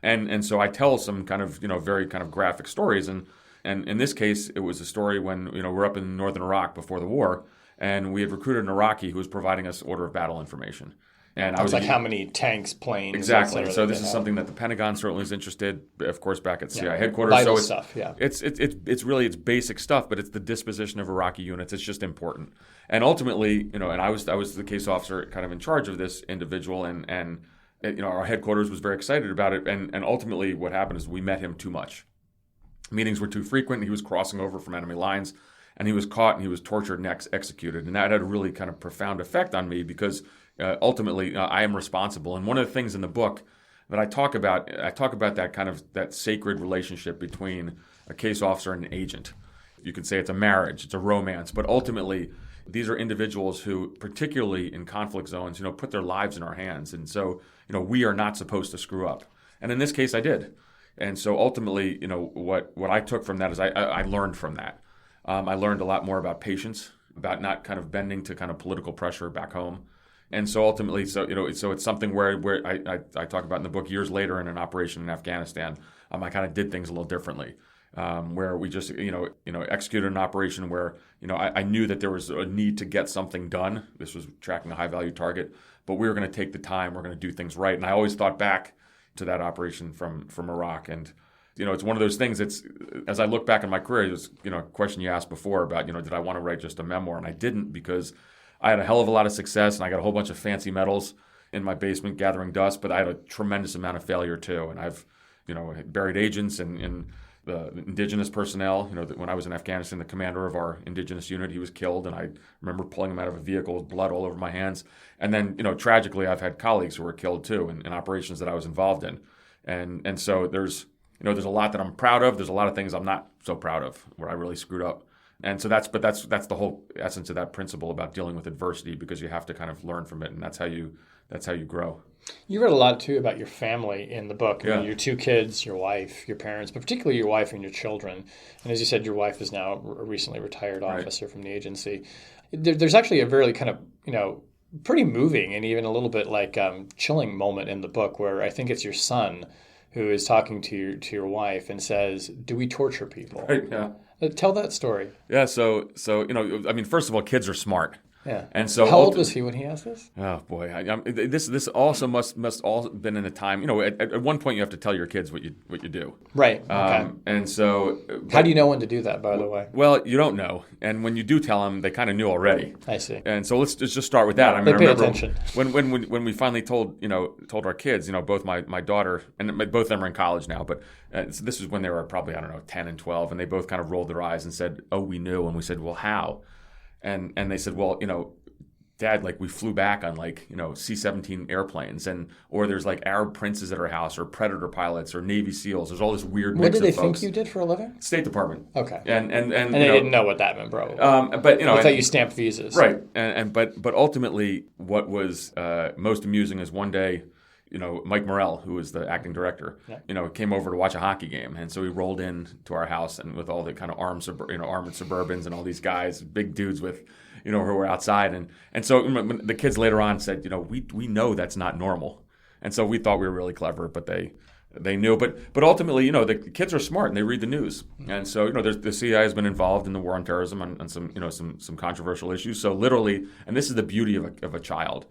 And so I tell some kind of, very kind of graphic stories. And in this case, it was a story when, we're up in northern Iraq before the war, and we had recruited an Iraqi who was providing us order of battle information. And I was like, how many tanks, planes? Exactly. So this is something that the Pentagon certainly is interested, of course, back at CIA headquarters. Vital so it's stuff, it's really basic stuff, but it's the disposition of Iraqi units. It's just important. And ultimately, and I was the case officer kind of in charge of this individual, and our headquarters was very excited about it. And ultimately, what happened is we met him too much. Meetings were too frequent. He was crossing over from enemy lines, and he was caught and he was tortured and executed. And that had a really kind of profound effect on me because ultimately I am responsible. And one of the things in the book that I talk about that kind of that sacred relationship between a case officer and an agent. You could say it's a marriage, it's a romance, but ultimately these are individuals who, particularly in conflict zones, put their lives in our hands. And so, we are not supposed to screw up. And in this case, I did. And so ultimately, what I took from that is I learned from that. I learned a lot more about patience, about not kind of bending to kind of political pressure back home. And so ultimately, so it's something where I talk about in the book years later in an operation in Afghanistan. I kind of did things a little differently, where we just executed an operation where I knew that there was a need to get something done. This was tracking a high value target, but we were going to take the time. We're going to do things right. And I always thought back to that operation from Iraq, and it's one of those things. It's as I look back in my career, there's a question you asked before about did I want to write just a memoir, and I didn't because I had a hell of a lot of success and I got a whole bunch of fancy medals in my basement gathering dust, but I had a tremendous amount of failure too. And I've, buried agents and the indigenous personnel. When I was in Afghanistan, the commander of our indigenous unit, he was killed. And I remember pulling him out of a vehicle with blood all over my hands. And then, tragically, I've had colleagues who were killed too in operations that I was involved in. And so there's there's a lot that I'm proud of. There's a lot of things I'm not so proud of where I really screwed up. And so that's the whole essence of that principle about dealing with adversity, because you have to kind of learn from it, and that's how you grow. You wrote a lot, too, about your family in the book. I Yeah. mean, your 2 kids, your wife, your parents, but particularly your wife and your children. And as you said, your wife is now a recently retired officer from the agency. There's actually a very kind of, pretty moving and even a little bit like chilling moment in the book where I think it's your son who is talking to your wife and says, "Do we torture people?" Right, yeah. Tell that story. Yeah, so first of all, kids are smart. Yeah. And so how old was he when he asked this? Oh boy, this also must all been in a time. At one point you have to tell your kids what you do. Right. Okay. And so, how do you know when to do that? By the way. Well, you don't know, and when you do tell them, they kind of knew already. I see. And so let's just start with that. They I pay remember attention. when we finally told our kids, both my daughter and both of them are in college now, but this is when they were probably 10 and 12, and they both kind of rolled their eyes and said, "Oh, we knew," and we said, "Well, how?" And they said, "Well, Dad, like we flew back on C-17 airplanes, or there's like Arab princes at our house, or Predator pilots, or Navy SEALs. There's all this weird mix What did of they folks." think you did for a living? State Department. Okay. And they didn't know what that meant, probably. But they thought you stamped visas. Right. But ultimately, what was most amusing is one day, Mike Morrell, who was the acting director, came over to watch a hockey game, and so he rolled in to our house, and with all the kind of armored Suburbans and all these guys, big dudes with, who were outside, and so when the kids later on said, we know that's not normal, and so we thought we were really clever, but they knew, but ultimately, the kids are smart and they read the news, and so the CIA has been involved in the war on terrorism and some controversial issues. So literally, and this is the beauty of a child,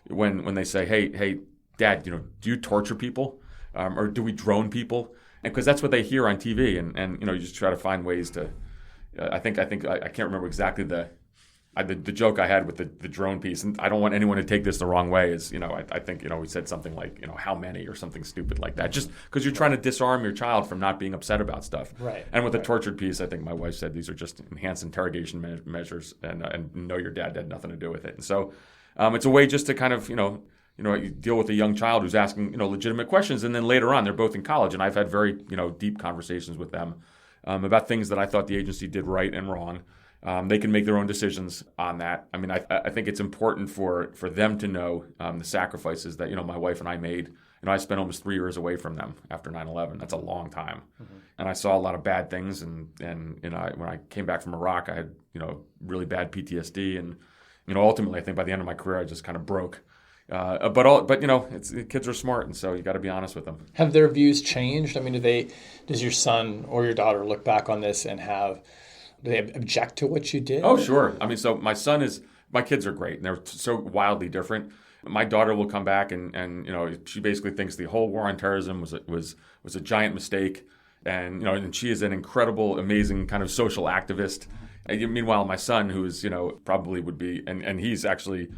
when they say, hey, Dad, do you torture people, or do we drone people? And because that's what they hear on TV, and you just try to find ways to. I can't remember exactly the joke I had with the drone piece, and I don't want anyone to take this the wrong way. Is I think we said something like how many or something stupid like that, just because you're trying to disarm your child from not being upset about stuff. Right. And with the tortured piece, I think my wife said these are just enhanced interrogation measures, and no, your dad had nothing to do with it. And so it's a way just to kind of you deal with a young child who's asking legitimate questions, and then later on they're both in college, and I've had very deep conversations with them about things that I thought the agency did right and wrong. They can make their own decisions on that. I mean, I think it's important for them to know the sacrifices that my wife and I made. I spent almost 3 years away from them after 9/11. That's a long time, and I saw a lot of bad things. And when I came back from Iraq, I had really bad PTSD, and ultimately I think by the end of my career I just kind of broke. Kids are smart, and so you got to be honest with them. Have their views changed? I mean, does your son or your daughter look back on this and do they object to what you did? Oh, sure. I mean, so my kids are great, and they're so wildly different. My daughter will come back and she basically thinks the whole war on terrorism was a giant mistake, and she is an incredible, amazing kind of social activist. And meanwhile, my son, who is probably would be, and he's actually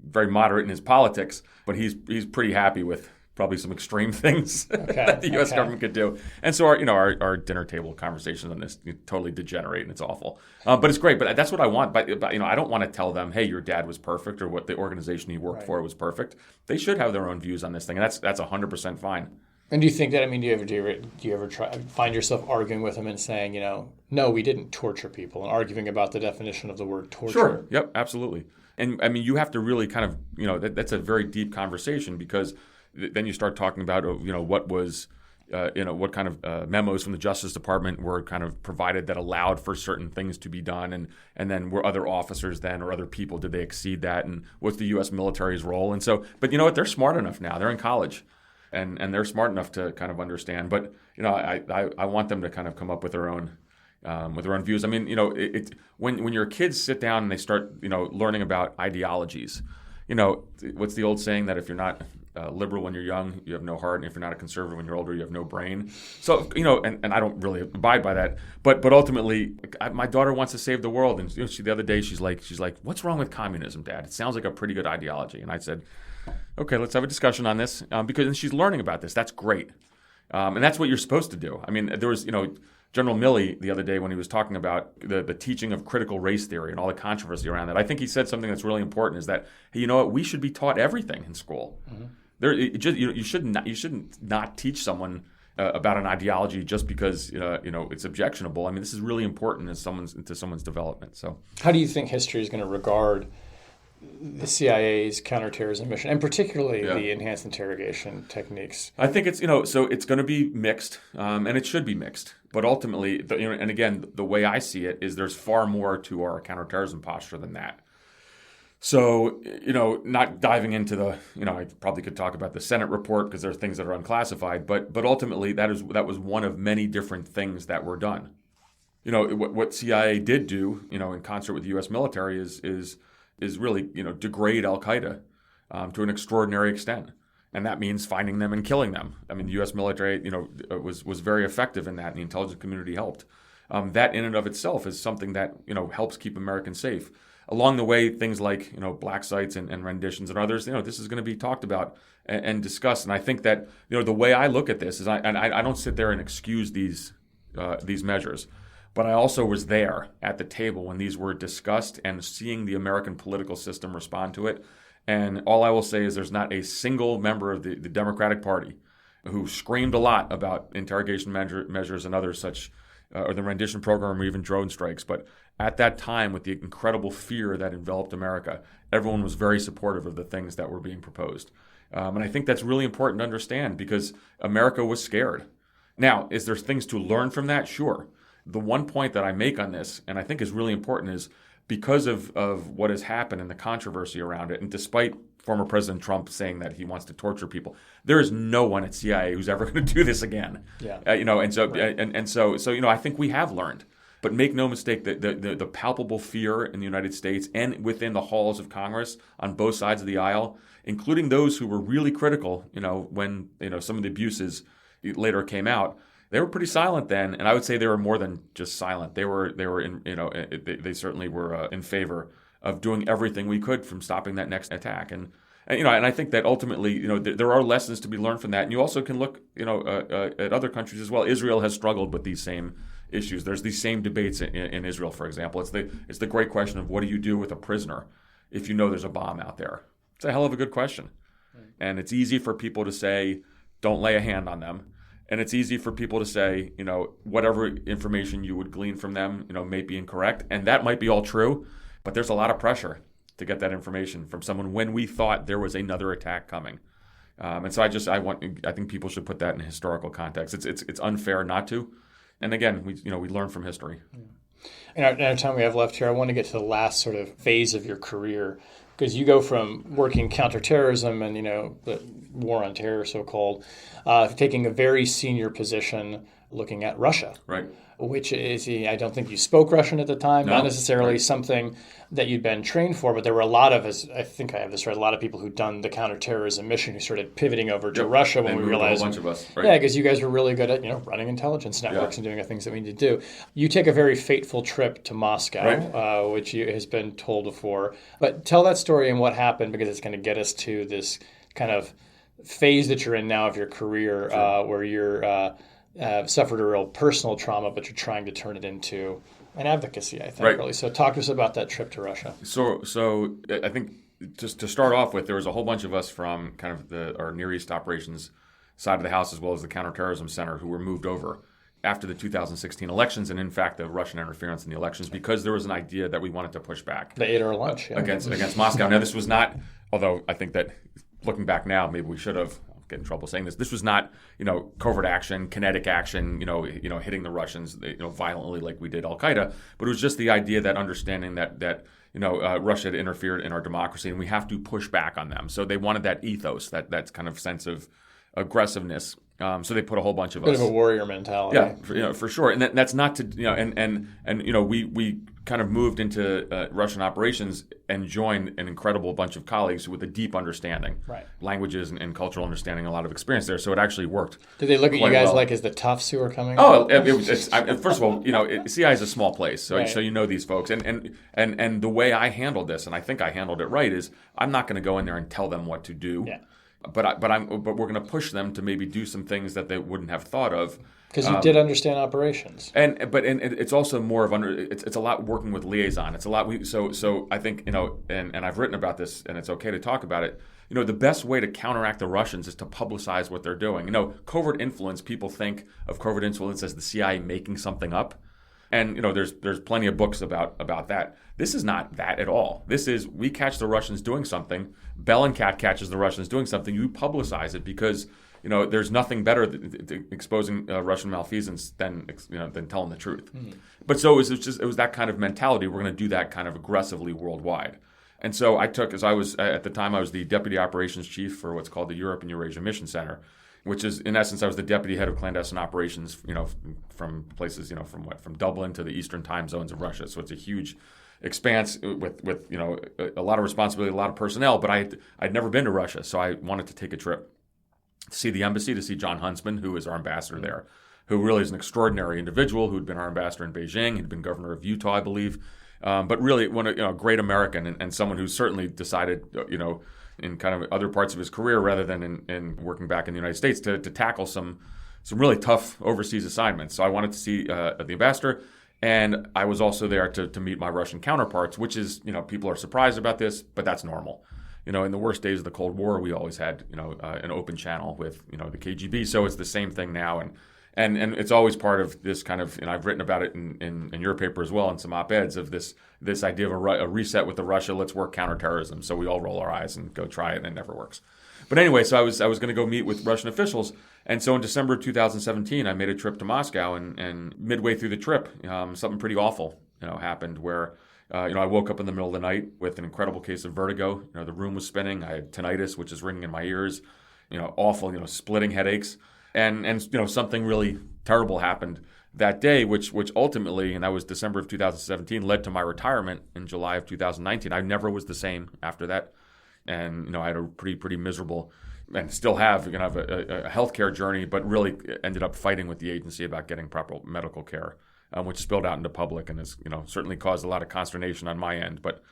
very moderate in his politics, but he's pretty happy with probably some extreme things that the U.S. government could do. And so our dinner table conversations on this totally degenerate, and it's awful. But it's great. But that's what I want. But I don't want to tell them, hey, your dad was perfect, or what the organization he worked for was perfect. They should have their own views on this thing, and that's 100% fine. And do you think that? I mean, do you ever find yourself arguing with them and saying, no, we didn't torture people, and arguing about the definition of the word torture? Sure. Yep. Absolutely. And I mean, you have to really kind of, that's a very deep conversation, because then you start talking about, what was, what kind of memos from the Justice Department were kind of provided that allowed for certain things to be done. And then were other officers then, or other people, did they exceed that? And what's the U.S. military's role? And so, but you know what? They're smart enough now. They're in college. And they're smart enough to kind of understand. But, I want them to kind of come up with their own views. I mean, when your kids sit down and they start, learning about ideologies, what's the old saying that if you're not liberal when you're young, you have no heart, and if you're not a conservative when you're older, you have no brain. So, and I don't really abide by that, but ultimately, my daughter wants to save the world, and the other day she's like, what's wrong with communism, Dad? It sounds like a pretty good ideology, and I said, okay, let's have a discussion on this, because she's learning about this. That's great, and that's what you're supposed to do. I mean, there was, General Milley the other day, when he was talking about the teaching of critical race theory and all the controversy around that, I think he said something that's really important, is that, hey, you know what, we should be taught everything in school. Mm-hmm. You shouldn't not teach someone about an ideology just because it's objectionable. I mean, this is really important to someone's development. So, how do you think history is going to regard the CIA's counterterrorism mission, and particularly the enhanced interrogation techniques? I think it's it's going to be mixed, and it should be mixed. But ultimately, and again, the way I see it is there's far more to our counterterrorism posture than that. So, not diving into I probably could talk about the Senate report because there are things that are unclassified, but ultimately that was one of many different things that were done. What CIA did do, in concert with the U.S. military is really, degrade Al-Qaeda to an extraordinary extent. And that means finding them and killing them. I mean, the U.S. military, was very effective in that, and the intelligence community helped. That in and of itself is something that, helps keep Americans safe. Along the way, things like, black sites and renditions and others, this is going to be talked about and discussed. And I think that, the way I look at this is I don't sit there and excuse these measures. But I also was there at the table when these were discussed and seeing the American political system respond to it. And all I will say is there's not a single member of the Democratic Party who screamed a lot about interrogation measures and others such, or the rendition program or even drone strikes. But at that time, with the incredible fear that enveloped America, everyone was very supportive of the things that were being proposed. And I think that's really important to understand because America was scared. Now, is there things to learn from that? Sure. The one point that I make on this, and I think is really important, is because of what has happened and the controversy around it, and despite former President Trump saying that he wants to torture people, there is no one at CIA who's ever going to do this again. Yeah. So I think we have learned. But make no mistake that the palpable fear in the United States and within the halls of Congress on both sides of the aisle, including those who were really critical, when some of the abuses later came out, they were pretty silent then, and I would say they were more than just silent. They were in, they certainly were in favor of doing everything we could from stopping that next attack. And I think that ultimately, there are lessons to be learned from that. And you also can look, at other countries as well. Israel has struggled with these same issues. There's these same debates in Israel, for example. It's the great question of what do you do with a prisoner if you know there's a bomb out there? It's a hell of a good question. Right. And it's easy for people to say, don't lay a hand on them. And it's easy for people to say, whatever information you would glean from them, may be incorrect. And that might be all true, but there's a lot of pressure to get that information from someone when we thought there was another attack coming. And so I think people should put that in historical context. It's unfair not to. And again, we learn from history. In our time we have left here, I want to get to the last sort of phase of your career, because you go from working counterterrorism and the war on terror, so-called, taking a very senior position looking at Russia, right? Which is, I don't think you spoke Russian at the time, no, not necessarily right. Something that you'd been trained for, but there were a lot of, I think I have this right, a lot of people who'd done the counterterrorism mission who started pivoting over to Russia when we realized, a bunch of us, right? Yeah, because you guys were really good at running intelligence networks and doing the things that we need to do. You take a very fateful trip to Moscow, right. Which has been told before, but tell that story and what happened, because it's going to get us to this kind of phase that you're in now of your career, where you're suffered a real personal trauma, but you're trying to turn it into an advocacy, I think, right. really. So talk to us about that trip to Russia. So I think just to start off with, there was a whole bunch of us from kind of our Near East operations side of the house, as well as the Counterterrorism Center, who were moved over after the 2016 elections, and in fact the Russian interference in the elections, because there was an idea that we wanted to push back. They ate our lunch. Against Moscow. Now, this was not, although I think that looking back now, maybe we should have, get in trouble saying this. This was not, covert action, kinetic action, hitting the Russians, violently like we did Al Qaeda. But it was just the idea, that understanding that Russia had interfered in our democracy, and we have to push back on them. So they wanted that ethos, that kind of sense of aggressiveness. So they put a whole bunch of us. Bit of a warrior mentality. Yeah, for sure. And that's not to, we kind of moved into Russian operations and joined an incredible bunch of colleagues with a deep understanding, right. Languages and cultural understanding, a lot of experience there. So it actually wored. Did they look at you guys well. like as the toughs who were coming? Oh, first of all, CI is a small place, so right. So these folks, and the way I handled this, and I think I handled it right, is I'm not going to go in there and tell them what to do. Yeah. But we're going to push them to maybe do some things that they wouldn't have thought of. Because you did understand operations. And it's also more of it's a lot working with liaison. It's a lot. So I think and I've written about this, and it's okay to talk about it. the best way to counteract the Russians is to publicize what they're doing. Covert influence, people think of covert influence as the CIA making something up. And, there's plenty of books about that. This is not that at all. This is, we catch the Russians doing something. Bellingcat catches the Russians doing something. You publicize it because, there's nothing better than exposing Russian malfeasance than telling the truth. But so it was that kind of mentality. We're going to do that kind of aggressively worldwide. And so at the time, I was the deputy operations chief for what's called the Europe and Eurasia Mission Center, which is, in essence, I was the deputy head of clandestine operations, from places, from Dublin to the eastern time zones of Russia. So it's a huge expanse with a lot of responsibility, a lot of personnel. But I'd never been to Russia, so I wanted to take a trip to see the embassy, to see John Huntsman, who is our ambassador there, who really is an extraordinary individual, who'd been our ambassador in Beijing, he'd been governor of Utah, I believe, but really a great American and someone who certainly decided, in kind of other parts of his career rather than in working back in the United States to tackle some really tough overseas assignments. So I wanted to see the ambassador, and I was also there to meet my Russian counterparts, which is, people are surprised about this, but that's normal. In the worst days of the Cold War, we always had, an open channel with, the KGB. So it's the same thing now. And it's always part of this kind of, and I've written about it in your paper as well, in some op-eds, of this idea of a reset with the Russia, let's work counterterrorism. So we all roll our eyes and go try it, and it never works. But anyway, so I was going to go meet with Russian officials. And so in December of 2017, I made a trip to Moscow, and midway through the trip, something pretty awful, happened where, I woke up in the middle of the night with an incredible case of vertigo. The room was spinning. I had tinnitus, which is ringing in my ears, awful, splitting headaches. And something really terrible happened that day, which ultimately, and that was December of 2017, led to my retirement in July of 2019. I never was the same after that. And, I had a pretty miserable, and still have, a healthcare journey, but really ended up fighting with the agency about getting proper medical care, which spilled out into public and has, certainly caused a lot of consternation on my end. But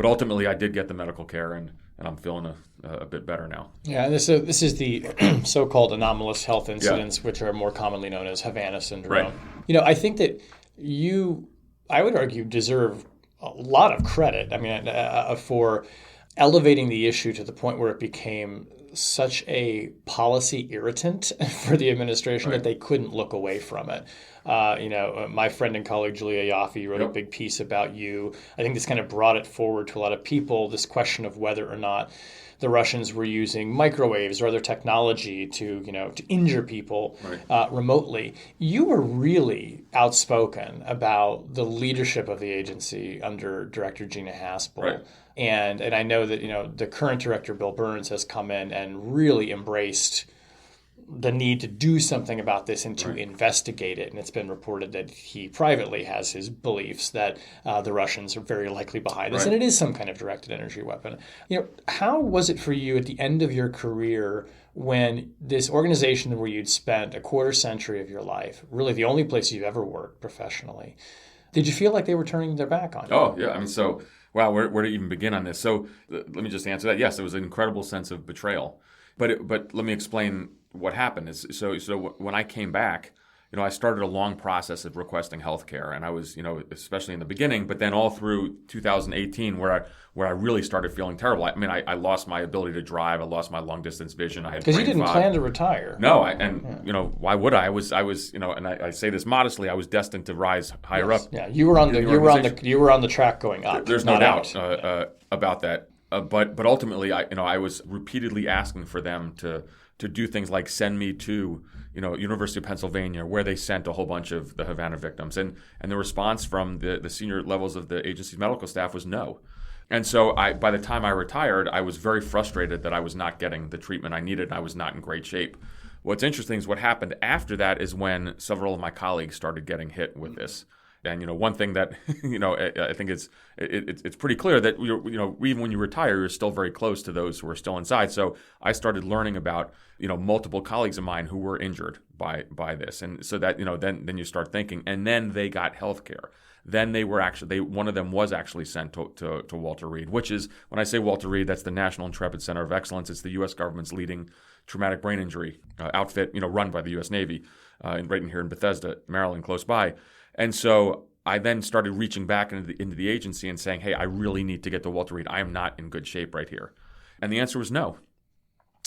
ultimately, I did get the medical care, and I'm feeling a bit better now. Yeah, and this is the so-called anomalous health incidents, which are more commonly known as Havana syndrome. Right. I think that I would argue, deserve a lot of credit. I mean, for elevating the issue to the point where it became such a policy irritant for the administration that they couldn't look away from it. My friend and colleague Julia Yaffe wrote a big piece about you. I think this kind of brought it forward to a lot of people, this question of whether or not the Russians were using microwaves or other technology to injure people remotely. You were really outspoken about the leadership of the agency under Director Gina Haspel. Right. And I know that the current director, Bill Burns, has come in and really embraced the need to do something about this and to investigate it. And it's been reported that he privately has his beliefs that the Russians are very likely behind this, and it is some kind of directed energy weapon. How was it for you at the end of your career when this organization where you'd spent a quarter century of your life, really the only place you've ever worked professionally, did you feel like they were turning their back on you? Oh, yeah. I mean, so, wow, where to even begin on this? So let me just answer that. Yes, it was an incredible sense of betrayal. But let me explain what happened. So when I came back, I started a long process of requesting health care, and I was, especially in the beginning, but then all through 2018 where I really started feeling terrible. I mean, I lost my ability to drive. I lost my long distance vision. I had because you didn't plan to retire. No, why would I? I was, and I say this modestly, I was destined to rise higher up. Yeah, you were on the track going up. There's no doubt about that. But ultimately, I was repeatedly asking for them to do things like send me to University of Pennsylvania, where they sent a whole bunch of the Havana victims, and the response from the senior levels of the agency's medical staff was no. And so by the time I retired, I was very frustrated that I was not getting the treatment I needed, and I was not in great shape. What's interesting is what happened after that is when several of my colleagues started getting hit with this. And one thing that I think it's pretty clear that even when you retire, you're still very close to those who are still inside. So I started learning about multiple colleagues of mine who were injured by this, and so that then you start thinking, and then they got health care. Then they were one of them was actually sent to Walter Reed, which is, when I say Walter Reed, that's the National Intrepid Center of Excellence. It's the U.S. government's leading traumatic brain injury outfit, run by the U.S. Navy, right in here in Bethesda, Maryland, close by. And so I then started reaching back into the agency and saying, hey, I really need to get to Walter Reed. I am not in good shape right here. And the answer was no.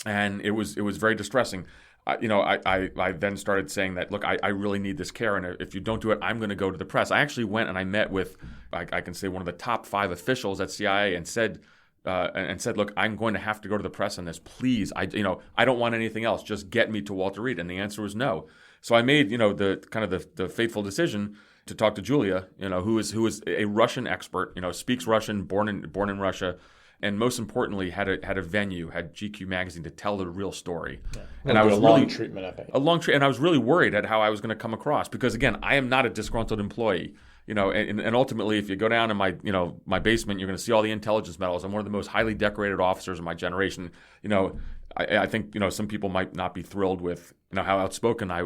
And it was very distressing. I then started saying that, look, I really need this care, and if you don't do it, I'm going to go to the press. I actually went and I met with, I can say, one of the top 5 officials at CIA and said, look, I'm going to have to go to the press on this. Please, I don't want anything else. Just get me to Walter Reed. And the answer was no. So I made, the fateful decision to talk to Julia, who is a Russian expert, speaks Russian, born in Russia. And most importantly, had a venue, had GQ magazine to tell the real story. Yeah. And I was long treatment of it. And I was really worried at how I was going to come across because, again, I am not a disgruntled employee. And ultimately, if you go down in my basement, you're going to see all the intelligence medals. I'm one of the most highly decorated officers of my generation. I think some people might not be thrilled with how outspoken I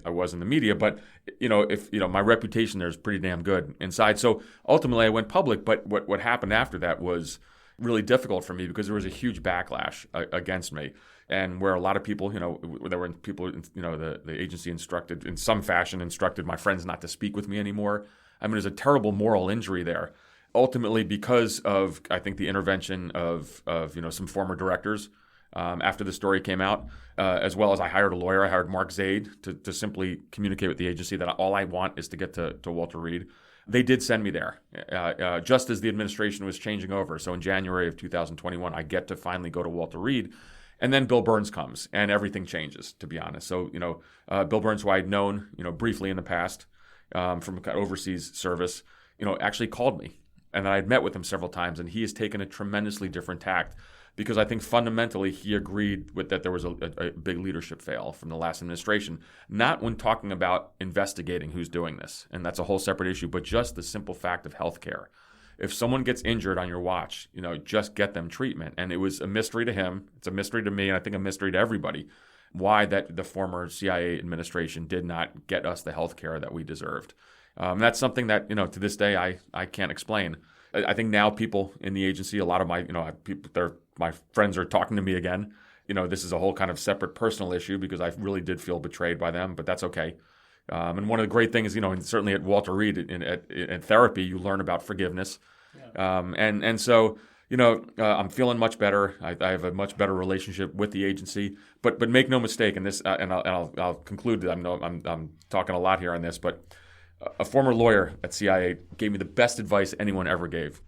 was in the media, but if my reputation there is pretty damn good inside. So ultimately, I went public. But what happened after that was really difficult for me because there was a huge backlash against me, and where a lot of people, there were people, the agency instructed in some fashion instructed my friends not to speak with me anymore. I mean, there's a terrible moral injury there. Ultimately, because of, I think, the intervention of some former directors after the story came out, as well as I hired a lawyer. I hired Mark Zaid to simply communicate with the agency that all I want is to get to Walter Reed. They did send me there just as the administration was changing over. So in January of 2021, I get to finally go to Walter Reed. And then Bill Burns comes and everything changes, to be honest. So, Bill Burns, who I'd known, briefly in the past from overseas service, actually called me. And I'd met with him several times. And he has taken a tremendously different tact because I think fundamentally he agreed with that there was a big leadership fail from the last administration, not when talking about investigating who's doing this, and that's a whole separate issue, but just the simple fact of healthcare. If someone gets injured on your watch, just get them treatment. And it was a mystery to him. It's a mystery to me, and I think a mystery to everybody, why that the former CIA administration did not get us the healthcare that we deserved. That's something that, to this day, I can't explain. I think now people in the agency, a lot of my, my friends are talking to me again. This is a whole kind of separate personal issue because I really did feel betrayed by them, but that's okay. And one of the great things, and certainly at Walter Reed in therapy, you learn about forgiveness. Yeah. And so, I'm feeling much better. I have a much better relationship with the agency. But make no mistake, and this, and I'll conclude. I'm talking a lot here on this, but a former lawyer at CIA gave me the best advice anyone ever gave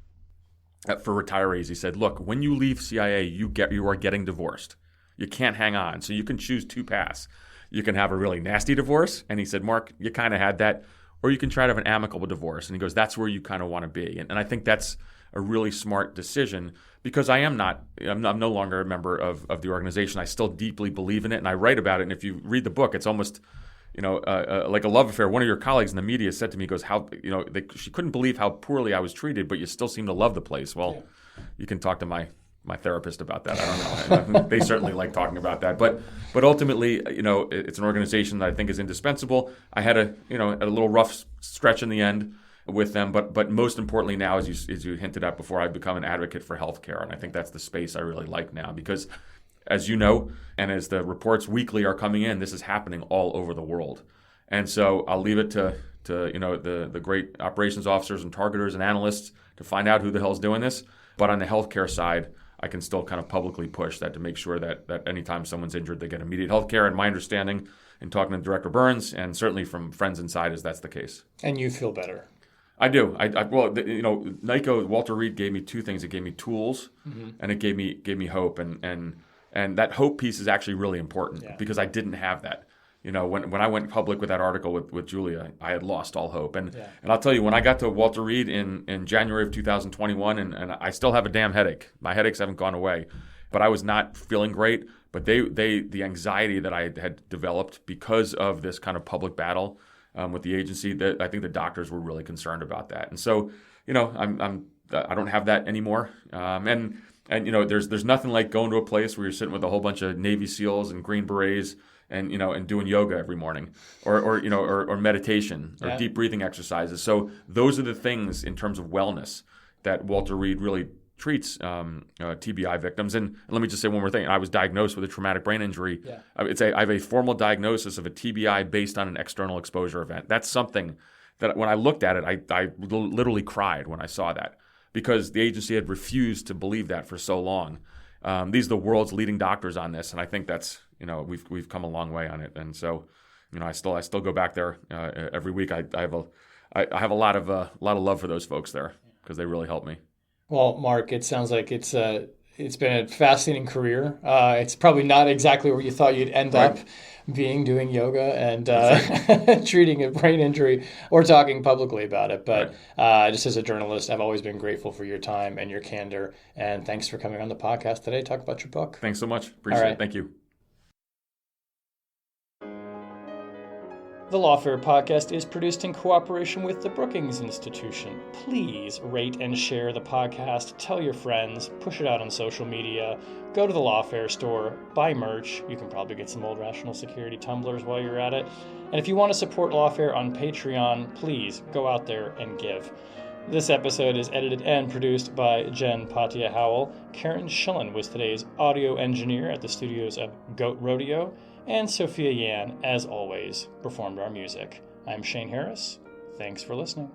for retirees. He said, "Look, when you leave CIA, you are getting divorced. You can't hang on. So you can choose 2 paths. You can have a really nasty divorce." And he said, "Mark, you kind of had that. Or you can try to have an amicable divorce." And he goes, "That's where you kind of want to be." And I think that's a really smart decision because I'm no longer a member of the organization. I still deeply believe in it. And I write about it. And if you read the book, it's almost, like a love affair. One of your colleagues in the media said to me, goes, she couldn't believe how poorly I was treated, but you still seem to love the place. Well, you can talk to my therapist about that. I don't know. They certainly like talking about that. But ultimately, it's an organization that I think is indispensable. I had a little rough stretch in the end with them, but most importantly now, as you hinted at before, I've become an advocate for healthcare, and I think that's the space I really like now because, as you know, and as the reports weekly are coming in, this is happening all over the world. And so I'll leave it to the great operations officers and targeters and analysts to find out who the hell's doing this. But on the healthcare side, I can still kind of publicly push that to make sure that anytime someone's injured, they get immediate health care. And my understanding in talking to Director Burns, and certainly from friends inside, is that's the case. And you feel better. I do. NICO, Walter Reed gave me 2 things. It gave me tools, and it gave me hope. And that hope piece is actually really important because I didn't have that. When I went public with that article with Julia, I had lost all hope. And I'll tell you, when I got to Walter Reed in January of 2021, and I still have a damn headache. My headaches haven't gone away, but I was not feeling great. But the anxiety that I had developed because of this kind of public battle with the agency, that I think the doctors were really concerned about that. And so, I don't have that anymore. And there's nothing like going to a place where you're sitting with a whole bunch of Navy SEALs and Green Berets and doing yoga every morning or meditation or deep breathing exercises. So those are the things in terms of wellness that Walter Reed really treats TBI victims. And let me just say one more thing. I was diagnosed with a traumatic brain injury. Yeah. I have a formal diagnosis of a TBI based on an external exposure event. That's something that when I looked at it, I literally cried when I saw that because the agency had refused to believe that for so long. these are the world's leading doctors on this, and I think that's, we've come a long way on it. And so, I still go back there every week. I have a lot of love for those folks there because they really help me. Well, Mark, it sounds like it's been a fascinating career. It's probably not exactly where you thought you'd end up being, doing yoga and treating a brain injury or talking publicly about it. But just as a journalist, I've always been grateful for your time and your candor. And thanks for coming on the podcast today to talk about your book. Thanks so much. Appreciate it. Thank you. The Lawfare podcast is produced in cooperation with the Brookings Institution. Please rate and share the podcast, tell your friends, push it out on social media, go to the Lawfare store, buy merch. You can probably get some old Rational Security tumblers while you're at it. And if you want to support Lawfare on Patreon, please go out there and give. This episode is edited and produced by Jen Patia Howell. Karen Schillen was today's audio engineer at the studios of Goat Rodeo. And Sophia Yan, as always, performed our music. I'm Shane Harris. Thanks for listening.